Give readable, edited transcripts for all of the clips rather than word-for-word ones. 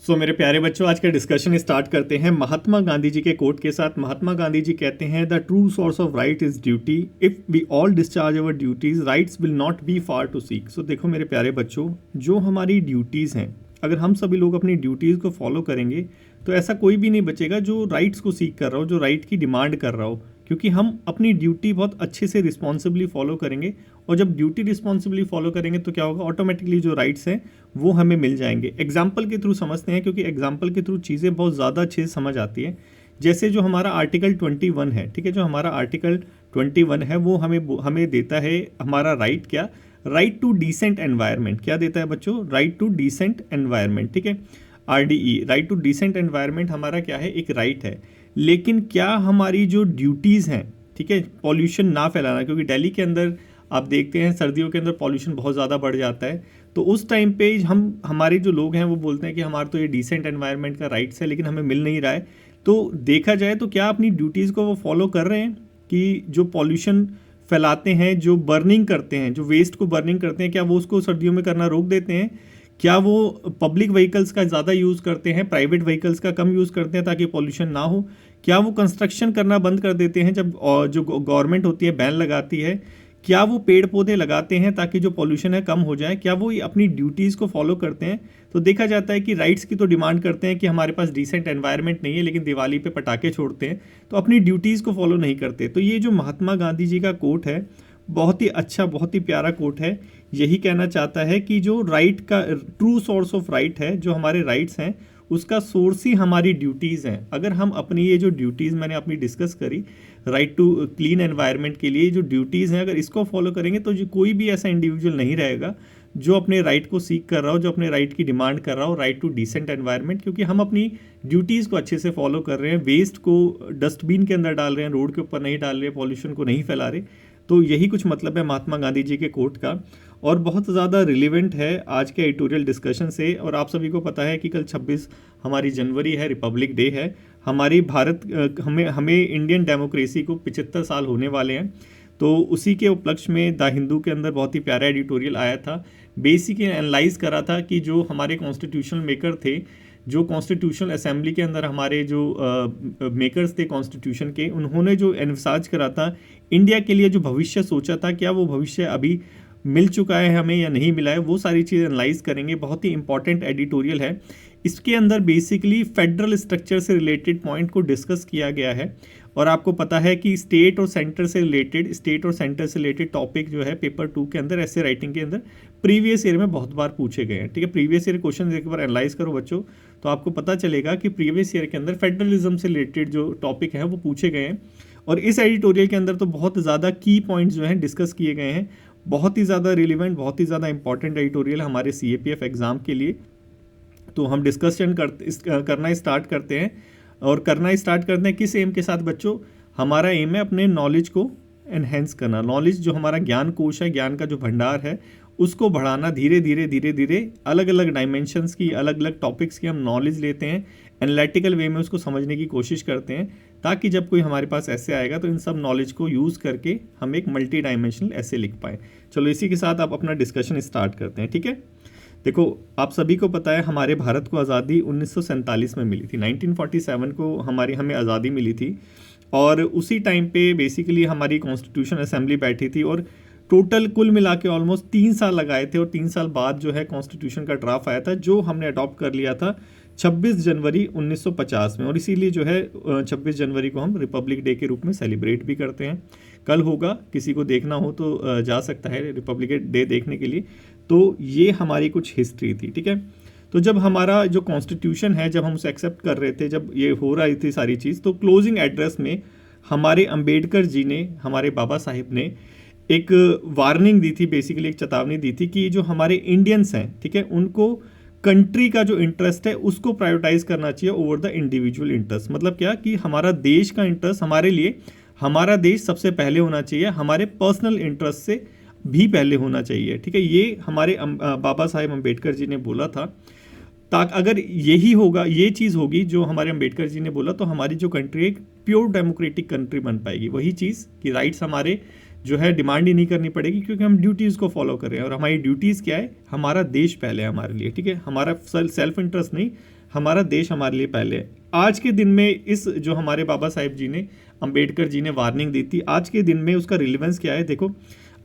मेरे प्यारे बच्चों, आज का डिस्कशन स्टार्ट करते हैं महात्मा गांधी जी के कोट के साथ। महात्मा गांधी जी कहते हैं, the true source of right is duty. If we all discharge our duties, rights will not be far to seek. देखो मेरे प्यारे बच्चों, जो हमारी ड्यूटीज़ हैं, अगर हम सभी लोग अपनी ड्यूटीज़ को फॉलो करेंगे तो ऐसा कोई भी नहीं बचेगा जो राइट्स को सीक कर रहा हो, जो राइट की डिमांड कर रहा हो, क्योंकि हम अपनी ड्यूटी बहुत अच्छे से रिस्पॉन्सिबली फॉलो करेंगे। और जब ड्यूटी रिस्पॉन्सिबली फॉलो करेंगे तो क्या होगा, ऑटोमेटिकली जो राइट्स हैं वो हमें मिल जाएंगे। एग्जाम्पल के थ्रू समझते हैं, क्योंकि एग्जाम्पल के थ्रू चीज़ें बहुत ज़्यादा अच्छे से समझ आती हैं। जैसे जो हमारा आर्टिकल 21 है, ठीक है, जो हमारा आर्टिकल 21 है वो हमें देता है हमारा राइट क्या, राइट टू डिसेंट एनवायरनमेंट। क्या देता है बच्चों, राइट टू डिसेंट एनवायरनमेंट, ठीक है, RDE, right to decent environment हमारा क्या है, एक राइट है। लेकिन क्या हमारी जो ड्यूटीज़ हैं, ठीक है, पॉल्यूशन ना फैलाना, क्योंकि दिल्ली के अंदर आप देखते हैं सर्दियों के अंदर पॉल्यूशन बहुत ज़्यादा बढ़ जाता है, तो उस टाइम पे हमारे जो लोग हैं वो बोलते हैं कि हमारा तो ये डिसेंट एनवायरनमेंट का राइट्स है, लेकिन हमें मिल नहीं रहा है। तो देखा जाए तो क्या अपनी ड्यूटीज़ को वो फॉलो कर रहे हैं कि जो पॉल्यूशन फैलाते हैं, जो बर्निंग करते हैं, जो वेस्ट को बर्निंग करते हैं, क्या वो उसको सर्दियों में करना रोक देते हैं? क्या वो पब्लिक व्हीकल्स का ज़्यादा यूज़ करते हैं, प्राइवेट व्हीकल्स का कम यूज़ करते हैं ताकि पॉल्यूशन ना हो? क्या वो कंस्ट्रक्शन करना बंद कर देते हैं जब जो गवर्नमेंट होती है बैन लगाती है? क्या वो पेड़ पौधे लगाते हैं ताकि जो पॉल्यूशन है कम हो जाए? क्या वो अपनी ड्यूटीज़ को फॉलो करते हैं? तो देखा जाता है कि राइट्स की तो डिमांड करते हैं कि हमारे पास डिसेंट एनवायरनमेंट नहीं है, लेकिन दिवाली पे पटाखे छोड़ते हैं, तो अपनी ड्यूटीज़ को फॉलो नहीं करते। तो ये जो महात्मा गांधी जी का कोट है, बहुत ही अच्छा, बहुत ही प्यारा कोट है। यही कहना चाहता है कि जो राइट का ट्रू सोर्स ऑफ राइट है, जो हमारे राइट्स हैं, उसका सोर्स ही हमारी ड्यूटीज़ हैं। अगर हम अपनी ये जो ड्यूटीज़ मैंने अपनी डिस्कस करी, राइट टू क्लीन एनवायरनमेंट के लिए जो ड्यूटीज़ हैं, अगर इसको फॉलो करेंगे तो जो कोई भी ऐसा इंडिविजुअल नहीं रहेगा जो अपने राइट को सीक कर रहा हो, जो अपने राइट की डिमांड कर रहा हो, राइट टू डिसेंट एनवायरनमेंट, क्योंकि हम अपनी ड्यूटीज़ को अच्छे से फॉलो कर रहे हैं, वेस्ट को डस्टबिन के अंदर डाल रहे हैं, रोड के ऊपर नहीं डाल रहे, पॉल्यूशन को नहीं फैला रहे। तो यही कुछ मतलब है महात्मा गांधी जी के कोट का, और बहुत ज़्यादा रिलेवेंट है आज के एडिटोरियल डिस्कशन से। और आप सभी को पता है कि कल 26 हमारी जनवरी है, रिपब्लिक डे है। हमारी हमें इंडियन डेमोक्रेसी को 75 साल होने वाले हैं, तो उसी के उपलक्ष्य में द हिंदू के अंदर बहुत ही प्यारा एडिटोरियल आया था। बेसिकली एनालाइज करा था कि जो हमारे कॉन्स्टिट्यूशनल मेकर थे, जो कॉन्स्टिट्यूशनल असेंबली के अंदर हमारे जो मेकर्स थे कॉन्स्टिट्यूशन के, उन्होंने जो एनवर्साइज करा था, इंडिया के लिए जो भविष्य सोचा था, क्या वो भविष्य अभी मिल चुका है हमें या नहीं मिला है, वो सारी चीज़ एनालाइज करेंगे। बहुत ही इंपॉर्टेंट एडिटोरियल है। इसके अंदर बेसिकली फेडरल स्ट्रक्चर से रिलेटेड पॉइंट को डिस्कस किया गया है। और आपको पता है कि स्टेट और सेंटर से रिलेटेड टॉपिक जो है पेपर 2 के अंदर ऐसे राइटिंग के अंदर प्रीवियस ईयर में बहुत बार पूछे गए हैं, ठीक है। प्रीवियस ईयर क्वेश्चन एक बार एनालाइज करो बच्चों, तो आपको पता चलेगा कि प्रीवियस ईयर के अंदर फेडरलिज्म से रिलेटेड जो टॉपिक हैं वो पूछे गए हैं। और इस एडिटोरियल के अंदर तो बहुत ज़्यादा की पॉइंट्स जो हैं डिस्कस किए गए हैं। बहुत ही ज़्यादा रिलेवेंट, बहुत ही ज़्यादा इंपॉर्टेंट एडिटोरियल हमारे CAPF एग्ज़ाम के लिए। तो हम डिस्कशन करना स्टार्ट करते हैं, और करना स्टार्ट करते हैं किस एम के साथ बच्चों? हमारा एम है अपने नॉलेज को एनहेंस करना। नॉलेज जो हमारा ज्ञान कोश है, ज्ञान का जो भंडार है, उसको बढ़ाना। धीरे धीरे अलग अलग डायमेंशंस की, अलग अलग टॉपिक्स की हम नॉलेज लेते हैं, एनालिटिकल वे में उसको समझने की कोशिश करते हैं, ताकि जब कोई हमारे पास ऐसे आएगा तो इन सब नॉलेज को यूज़ करके हम एक मल्टी डायमेंशनल ऐसे लिख पाएँ। चलो इसी के साथ आप अपना डिस्कशन स्टार्ट करते हैं, ठीक है। देखो, आप सभी को पता है हमारे भारत को आज़ादी 1947 में मिली थी। 1947 को हमें आज़ादी मिली थी, और उसी टाइम पे बेसिकली हमारी कॉन्स्टिट्यूशन असेंबली बैठी थी, और टोटल कुल मिला के ऑलमोस्ट 3 साल लगाए थे, और 3 साल बाद जो है कॉन्स्टिट्यूशन का ड्राफ्ट आया था, जो हमने अडॉप्ट कर लिया था 26 जनवरी 1950 में। और इसीलिए जो है 26 जनवरी को हम रिपब्लिक डे के रूप में सेलिब्रेट भी करते हैं। कल होगा, किसी को देखना हो तो जा सकता है रिपब्लिक डे देखने के लिए। तो ये हमारी कुछ हिस्ट्री थी, ठीक है। तो जब हमारा जो कॉन्स्टिट्यूशन है, जब हम उसे एक्सेप्ट कर रहे थे, जब ये हो रही थी सारी चीज़, तो क्लोजिंग एड्रेस में हमारे अंबेडकर जी ने, हमारे बाबा साहिब ने एक वार्निंग दी थी, बेसिकली एक चेतावनी दी थी कि जो हमारे इंडियंस हैं, ठीक है, उनको कंट्री का जो इंटरेस्ट है उसको प्रायोरिटाइज करना चाहिए ओवर द इंडिविजुअल इंटरेस्ट। मतलब क्या कि हमारा देश का इंटरेस्ट, हमारे लिए हमारा देश सबसे पहले होना चाहिए, हमारे पर्सनल इंटरेस्ट से भी पहले होना चाहिए, ठीक है। ये हमारे बाबा साहेब अम्बेडकर जी ने बोला था। ताकि अगर यही होगा, ये चीज़ होगी जो हमारे अम्बेडकर जी ने बोला, तो हमारी जो कंट्री एक प्योर डेमोक्रेटिक कंट्री बन पाएगी। वही चीज़ कि राइट्स हमारे जो है डिमांड ही नहीं करनी पड़ेगी, क्योंकि हम ड्यूटीज़ को फॉलो कर रहे हैं। और हमारी ड्यूटीज़ क्या है? हमारा देश पहले है हमारे लिए, ठीक है। हमारा सेल्फ इंटरेस्ट नहीं, हमारा देश हमारे लिए पहले है। आज के दिन में इस जो हमारे बाबा साहेब जी ने, अंबेडकर जी ने वार्निंग दी थी, आज के दिन में उसका रिलेवेंस क्या है? देखो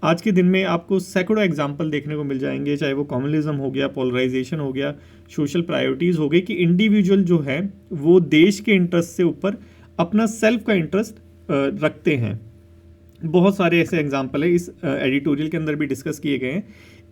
आज के दिन में आपको सैकड़ों एग्जाम्पल देखने को मिल जाएंगे, चाहे वो कम्युनलिज्म हो गया, पोलराइजेशन हो गया, सोशल प्रायोरिटीज़ हो गई, कि इंडिविजुअल जो है वो देश के इंटरेस्ट से ऊपर अपना सेल्फ का इंटरेस्ट रखते हैं। बहुत सारे ऐसे एग्जाम्पल है, इस एडिटोरियल के अंदर भी डिस्कस किए गए हैं।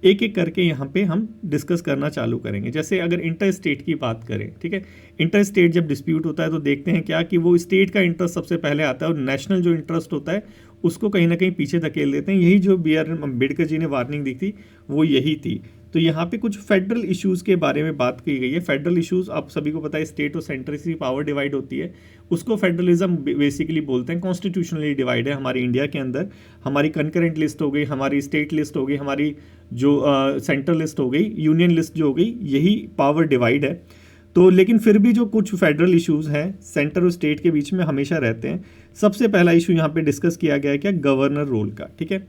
एक एक करके यहाँ पे हम डिस्कस करना चालू करेंगे। जैसे अगर इंटर स्टेट की बात करें, ठीक है, इंटर स्टेट जब डिस्प्यूट होता है तो देखते हैं क्या कि वो स्टेट का इंटरेस्ट सबसे पहले आता है और नेशनल जो इंटरेस्ट होता है उसको कहीं ना कहीं पीछे धकेल देते हैं। यही जो बी आर अम्बेडकर जी ने वार्निंग दी थी वो यही थी। तो यहाँ पे कुछ फेडरल इश्यूज़ के बारे में बात की गई है। फेडरल इश्यूज़ आप सभी को पता है, स्टेट और सेंटर से पावर डिवाइड होती है, उसको फेडरलिज्म बेसिकली बोलते हैं। कॉन्स्टिट्यूशनली डिवाइड है हमारे इंडिया के अंदर। हमारी कंकरेंट लिस्ट हो गई, हमारी स्टेट लिस्ट हो गई, हमारी जो सेंट्रल लिस्ट हो गई, यूनियन लिस्ट जो हो गई, यही पावर डिवाइड है। तो लेकिन फिर भी जो कुछ फेडरल इश्यूज़ हैं सेंटर और स्टेट के बीच में हमेशा रहते हैं। सबसे पहला इशू यहाँ पे डिस्कस किया गया है क्या? गवर्नर रोल का। ठीक है,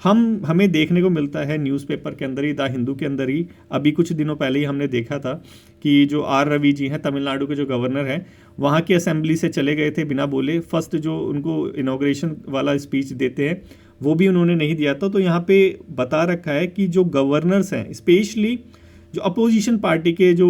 हमें देखने को मिलता है न्यूज़पेपर के अंदर ही, द हिंदू के अंदर ही, अभी कुछ दिनों पहले ही हमने देखा था कि जो आर रवि जी हैं, तमिलनाडु के जो गवर्नर हैं, वहाँ की असेंबली से चले गए थे बिना बोले। फर्स्ट जो उनको इनॉग्रेशन वाला स्पीच देते हैं वो भी उन्होंने नहीं दिया था। तो यहाँ पे बता रखा है कि जो गवर्नर्स हैं, स्पेशली जो अपोजिशन पार्टी के जो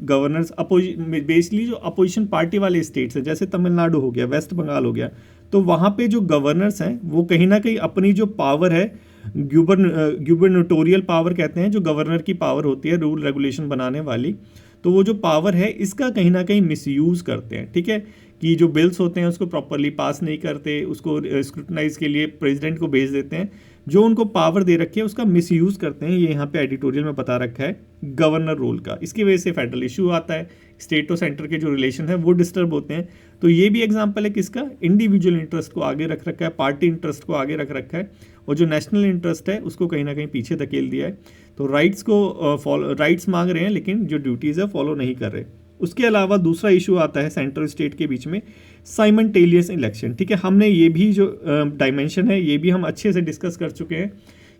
गवर्नर्स, बेसिकली जो अपोजिशन पार्टी वाले स्टेट्स हैं, जैसे तमिलनाडु हो गया, वेस्ट बंगाल हो गया, तो वहाँ पे जो गवर्नर्स हैं वो कहीं ना कहीं अपनी जो पावर है, ग्यूबरनटोरियल पावर कहते हैं, जो गवर्नर की पावर होती है रूल रेगुलेशन बनाने वाली, तो वो जो पावर है इसका कहीं ना कहीं मिसयूज़ करते हैं। ठीक है, कि जो बिल्स होते हैं उसको प्रॉपरली पास नहीं करते, उसको स्क्रूटनाइज के लिए प्रेसिडेंट को भेज देते हैं, जो उनको पावर दे रखी है उसका मिसयूज़ करते हैं। ये यहाँ पे एडिटोरियल में बता रखा है गवर्नर रोल का। इसकी वजह से फेडरल इशू आता है, स्टेट और सेंटर के जो रिलेशन है वो डिस्टर्ब होते हैं। तो ये भी एग्जांपल है किसका? इंडिविजुअल इंटरेस्ट को आगे रख रखा है, पार्टी इंटरेस्ट को आगे रख रखा है, और जो नेशनल इंटरेस्ट है उसको कहीं ना कहीं पीछे धकेल दिया है। तो राइट्स मांग रहे हैं लेकिन जो ड्यूटीज़ है फॉलो नहीं कर रहे। उसके अलावा दूसरा इशू आता है सेंट्रल स्टेट के बीच में, साइमल्टेनियस इलेक्शन। ठीक है, हमने ये भी जो डायमेंशन है ये भी हम अच्छे से डिस्कस कर चुके हैं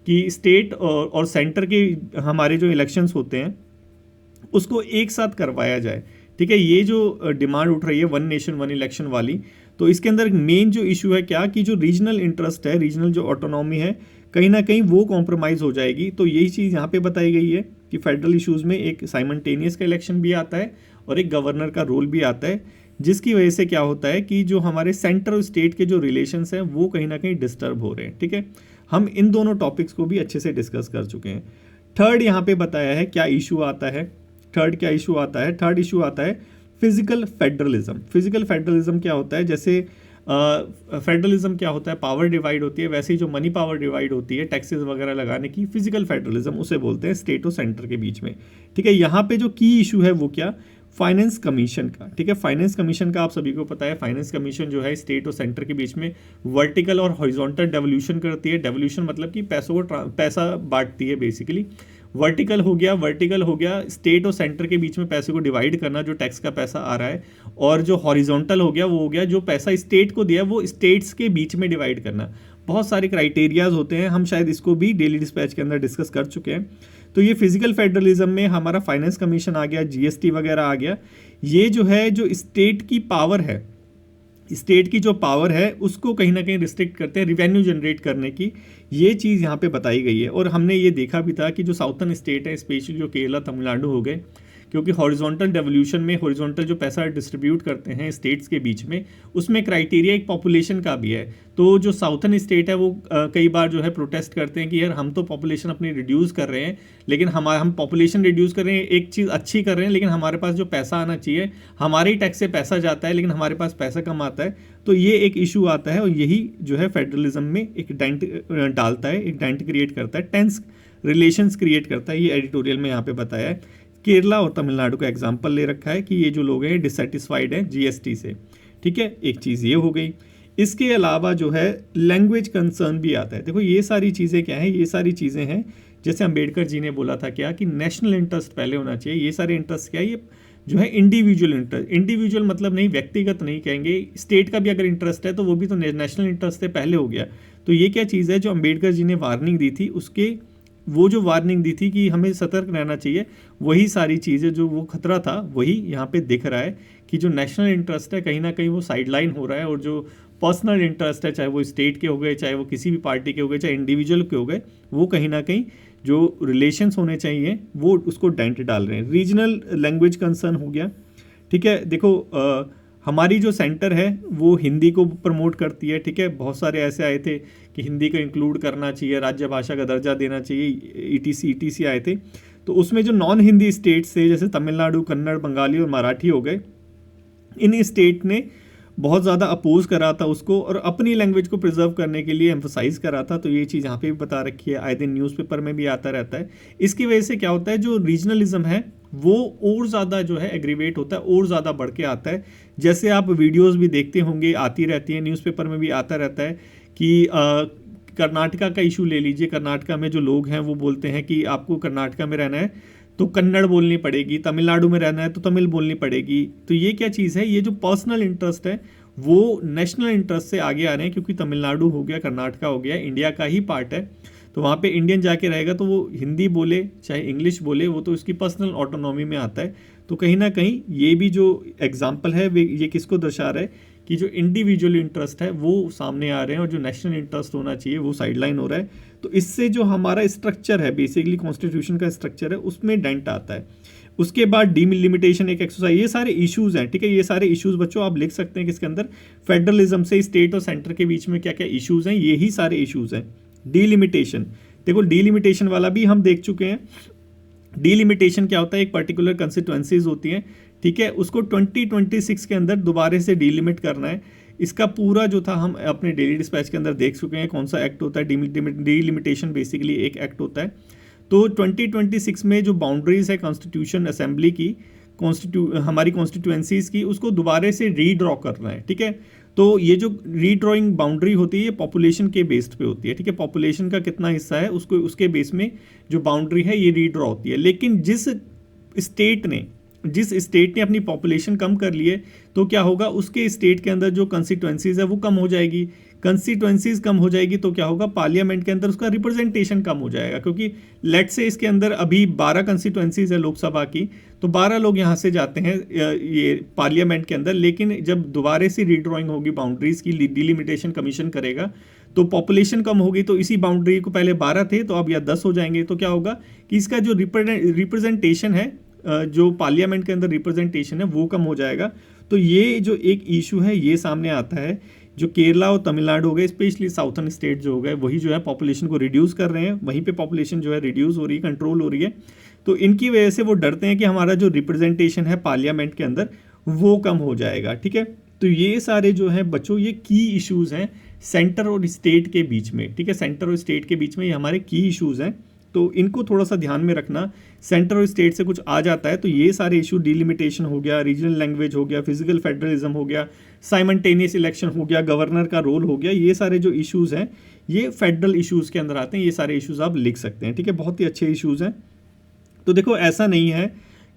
कि स्टेट और सेंटर के हमारे जो इलेक्शंस होते हैं उसको एक साथ करवाया जाए। ठीक है, ये जो डिमांड उठ रही है वन नेशन वन इलेक्शन वाली, तो इसके अंदर मेन जो इशू है क्या कि जो रीजनल इंटरेस्ट है, रीजनल जो ऑटोनॉमी है, कहीं ना कहीं वो कॉम्प्रोमाइज़ हो जाएगी। तो यही चीज़ यहाँ पे बताई गई है कि फेडरल इश्यूज़ में एक साइमल्टेनियस का इलेक्शन भी आता है और एक गवर्नर का रोल भी आता है, जिसकी वजह से क्या होता है कि जो हमारे सेंटर और स्टेट के जो रिलेशंस हैं वो कहीं ना कहीं डिस्टर्ब हो रहे हैं। ठीक है, हम इन दोनों टॉपिक्स को भी अच्छे से डिस्कस कर चुके हैं। थर्ड यहाँ पे बताया है क्या इशू आता है। थर्ड इशू आता है फिजिकल फेडरलिज्म। फिजिकल फेडरलिज्म क्या होता है? जैसे फेडरलिज्म क्या होता है? पावर डिवाइड होती है, वैसे ही जो मनी पावर डिवाइड होती है टैक्सेस वगैरह लगाने की, फिजिकल फेडरलिज्म उसे बोलते हैं, स्टेट और सेंटर के बीच में। ठीक है, यहाँ पे जो की इशू है वो क्या? फाइनेंस कमीशन का। ठीक है, फाइनेंस कमीशन का आप सभी को पता है, फाइनेंस कमीशन जो है स्टेट और सेंटर के बीच में वर्टिकल और हॉरिजॉन्टल डेवल्यूशन करती है। डेवल्यूशन मतलब कि पैसा बांटती है बेसिकली। वर्टिकल हो गया स्टेट और सेंटर के बीच में पैसे को डिवाइड करना, जो टैक्स का पैसा आ रहा है, और जो हॉरिजॉन्टल हो गया वो हो गया जो पैसा स्टेट को दिया वो स्टेट्स के बीच में डिवाइड करना। बहुत सारे क्राइटेरियाज होते हैं, हम शायद इसको भी डेली डिस्पैच के अंदर डिस्कस कर चुके हैं। तो ये फिजिकल फेडरलिज्म में हमारा फाइनेंस कमीशन आ गया, जीएसटी वगैरह आ गया। ये जो है जो स्टेट की पावर है, स्टेट की जो पावर है उसको कहीं ना कहीं रिस्ट्रिक्ट करते हैं रिवेन्यू जनरेट करने की। ये चीज़ यहाँ पे बताई गई है। और हमने ये देखा भी था कि जो साउथर्न स्टेट है, स्पेशली जो केरला तमिलनाडु हो गए, क्योंकि हॉरिजॉन्टल डेवल्यूशन में हॉरिजॉन्टल जो पैसा डिस्ट्रीब्यूट करते हैं स्टेट्स के बीच में, उसमें क्राइटेरिया एक पॉपुलेशन का भी है। तो जो साउथर्न स्टेट है वो कई बार जो है प्रोटेस्ट करते हैं कि यार हम तो पॉपुलेशन अपनी रिड्यूस कर रहे हैं, लेकिन हम पॉपुलेशन रिड्यूस कर रहे हैं, एक चीज़ अच्छी कर रहे हैं, लेकिन हमारे पास जो पैसा आना चाहिए, हमारे ही टैक्स से पैसा जाता है लेकिन हमारे पास पैसा कम आता है। तो ये एक इशू आता है और यही जो है फेडरलिज्म में एक डेंट डालता है, एक डेंट क्रिएट करता है, टेंस रिलेशंस क्रिएट करता है। ये एडिटोरियल में यहाँ पे बताया है। केरला और तमिलनाडु का एग्जाम्पल ले रखा है कि ये जो लोग हैं डिससेटिस्फाइड हैं जीएसटी से। ठीक है, एक चीज़ ये हो गई। इसके अलावा जो है लैंग्वेज कंसर्न भी आता है। देखो ये सारी चीज़ें क्या हैं? ये सारी चीज़ें हैं जैसे अंबेडकर जी ने बोला था क्या कि नेशनल इंटरेस्ट पहले होना चाहिए। ये सारे इंटरेस्ट क्या है? ये जो है इंडिविजुअल इंटरेस्ट, इंडिविजुअल मतलब नहीं, व्यक्तिगत नहीं कहेंगे, स्टेट का भी अगर इंटरेस्ट है तो वो भी तो नेशनल इंटरेस्ट से पहले हो गया। तो ये क्या चीज़ है जो अंबेडकर जी ने वार्निंग दी थी उसके वो जो वार्निंग दी थी कि हमें सतर्क रहना चाहिए, वही सारी चीज़ें जो वो खतरा था वही यहाँ पे दिख रहा है कि जो नेशनल इंटरेस्ट है कहीं ना कहीं वो साइडलाइन हो रहा है, और जो पर्सनल इंटरेस्ट है, चाहे वो स्टेट के हो गए, चाहे वो किसी भी पार्टी के हो गए, चाहे इंडिविजुअल के हो गए, वो कहीं ना कहीं जो रिलेशंस होने चाहिए वो उसको डेंट डाल रहे हैं। रीजनल लैंग्वेज कंसर्न हो गया, ठीक है। देखो हमारी जो सेंटर है वो हिंदी को प्रमोट करती है, ठीक है। बहुत सारे ऐसे आए थे कि हिंदी को इंक्लूड करना चाहिए, राज्य भाषा का दर्जा देना चाहिए, ETC आए थे। तो उसमें जो नॉन हिंदी स्टेट्स थे जैसे तमिलनाडु, कन्नड़, बंगाली और मराठी हो गए, इन स्टेट ने बहुत ज़्यादा अपोज करा था उसको और अपनी लैंग्वेज को प्रिजर्व करने के लिए एम्फोसाइज करा था। तो ये चीज़ यहाँ पे भी बता रखी है, आए दिन न्यूज़पेपर में भी आता रहता है। इसकी वजह से क्या होता है, जो रीजनलिज्म है वो और ज़्यादा जो है एग्रीवेट होता है, और ज़्यादा बढ़ के आता है। जैसे आप वीडियोज़ भी देखते होंगे, आती रहती हैं, न्यूज़पेपर में भी आता रहता है कि कर्नाटका का इशू ले लीजिए। कर्नाटका में जो लोग हैं वो बोलते हैं कि आपको कर्नाटका में रहना है तो कन्नड़ बोलनी पड़ेगी, तमिलनाडु में रहना है तो तमिल बोलनी पड़ेगी। तो ये क्या चीज़ है, ये जो पर्सनल इंटरेस्ट है वो नेशनल इंटरेस्ट से आगे आ रहे हैं, क्योंकि तमिलनाडु हो गया, कर्नाटका हो गया, इंडिया का ही पार्ट है। तो वहाँ पे इंडियन जाके रहेगा तो वो हिंदी बोले चाहे इंग्लिश बोले, वो तो उसकी पर्सनल ऑटोनॉमी में आता है। तो कहीं ना कहीं ये भी जो एग्जाम्पल है ये किसको दर्शा रहा है कि जो इंडिविजुअल इंटरेस्ट है वो सामने आ रहे हैं और जो नेशनल इंटरेस्ट होना चाहिए वो साइडलाइन हो रहा है। तो इससे जो हमारा स्ट्रक्चर है, बेसिकली कॉन्स्टिट्यूशन का स्ट्रक्चर है, उसमें डेंट आता है। उसके बाद डीलिमिटेशन एक एक्सरसाइज, ये सारे इश्यूज हैं, ठीक है। ये सारे इश्यूज बच्चों आप लिख सकते हैं किसके अंदर, फेडरलिज्म से स्टेट और सेंटर के बीच में क्या क्या इश्यूज हैं, यही सारे इश्यूज हैं। डीलिमिटेशन, देखो डीलिमिटेशन वाला भी हम देख चुके हैं। डीलिमिटेशन क्या होता है, एक पर्टिकुलर कंस्टिट्यूएंसीज होती हैं, ठीक है, उसको 2026 के अंदर दोबारा से डीलिमिट करना है। इसका पूरा जो था हम अपने डेली डिस्पैच के अंदर देख चुके हैं कौन सा एक्ट होता है। डीलिमिटेशन बेसिकली एक एक्ट होता है। तो 2026 में जो बाउंड्रीज है कॉन्स्टिट्यूशन असेंबली की, हमारी कॉन्स्टिट्यूएंसीज की, उसको दोबारा से रीड्रॉ करना है, ठीक है। तो ये जो रीड्रॉइंग बाउंड्री होती है ये पॉपुलेशन के बेस्ड पे होती है, ठीक है। पॉपुलेशन का कितना हिस्सा है उसको उसके बेस में जो बाउंड्री है ये रीड्रॉ होती है। लेकिन जिस स्टेट ने अपनी पॉपुलेशन कम कर ली है तो क्या होगा, उसके स्टेट के अंदर जो कंस्टिट्यूएंसीज है वो कम हो जाएगी। कंस्टिट्यूएंसीज कम हो जाएगी तो क्या होगा, पार्लियामेंट के अंदर उसका रिप्रेजेंटेशन कम हो जाएगा। क्योंकि लेट से इसके अंदर अभी 12 कंस्टिट्यूएंसीज है लोकसभा की, तो 12 लोग यहाँ से जाते हैं ये पार्लियामेंट के अंदर। लेकिन जब दोबारा से रीड्रॉइंग होगी बाउंड्रीज की, डिलिमिटेशन कमीशन करेगा, तो पॉपुलेशन कम होगी। तो इसी बाउंड्री को पहले 12 थे तो अब या 10 हो जाएंगे। तो क्या होगा कि इसका जो रिप्रेजेंटेशन है, जो पार्लियामेंट के अंदर रिप्रेजेंटेशन है वो कम हो जाएगा। तो ये जो एक इशू है ये सामने आता है। जो केरला और तमिलनाडु हो गए, स्पेशली साउथर्न स्टेट जो हो गए, वही जो है पॉपुलेशन को रिड्यूस कर रहे हैं, वहीं पे पॉपुलेशन जो है रिड्यूस हो रही है, कंट्रोल हो रही है। तो इनकी वजह से वो डरते हैं कि हमारा जो रिप्रेजेंटेशन है पार्लियामेंट के अंदर वो कम हो जाएगा, ठीक है। तो ये सारे जो है बच्चों ये की इश्यूज हैं सेंटर और स्टेट के बीच में, ठीक है। सेंटर और स्टेट के बीच में ये हमारे की इश्यूज हैं, तो इनको थोड़ा सा ध्यान में रखना। सेंटर और स्टेट से कुछ आ जाता है तो ये सारे इशू, डिलिमिटेशन हो गया, रीजनल लैंग्वेज हो गया, फिजिकल फेडरलिज्म हो गया, साइमल्टेनियस इलेक्शन हो गया, गवर्नर का रोल हो गया, ये सारे जो इश्यूज हैं ये फेडरल इश्यूज के अंदर आते हैं। ये सारे इश्यूज आप लिख सकते हैं, ठीक है। बहुत ही अच्छे इश्यूज हैं। तो देखो ऐसा नहीं है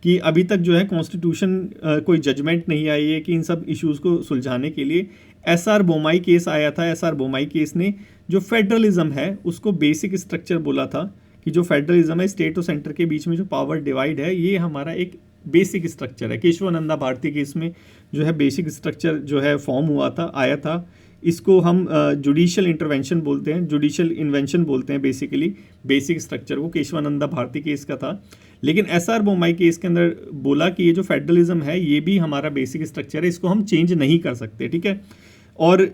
कि अभी तक जो है कॉन्स्टिट्यूशन कोई जजमेंट नहीं आई है कि इन सब इश्यूज़ को सुलझाने के लिए। SR बोमाई केस आया था। SR बोमाई केस ने जो फेडरलिज्म है उसको बेसिक स्ट्रक्चर बोला था कि जो फेडरलिज्म है, स्टेट और सेंटर के बीच में जो पावर डिवाइड है, ये हमारा एक बेसिक स्ट्रक्चर है। केशवानंदा भारती केस में जो है बेसिक स्ट्रक्चर जो है फॉर्म हुआ था, आया था। इसको हम जुडिशियल इंटरवेंशन बोलते हैं, जुडिशियल इन्वेंशन बोलते हैं बेसिकली, बेसिक स्ट्रक्चर को केशवानंदा भारती केस का था। लेकिन SR बोमाई केस के अंदर बोला कि ये जो फेडरलिज्म है ये भी हमारा बेसिक स्ट्रक्चर है, इसको हम चेंज नहीं कर सकते, ठीक है। और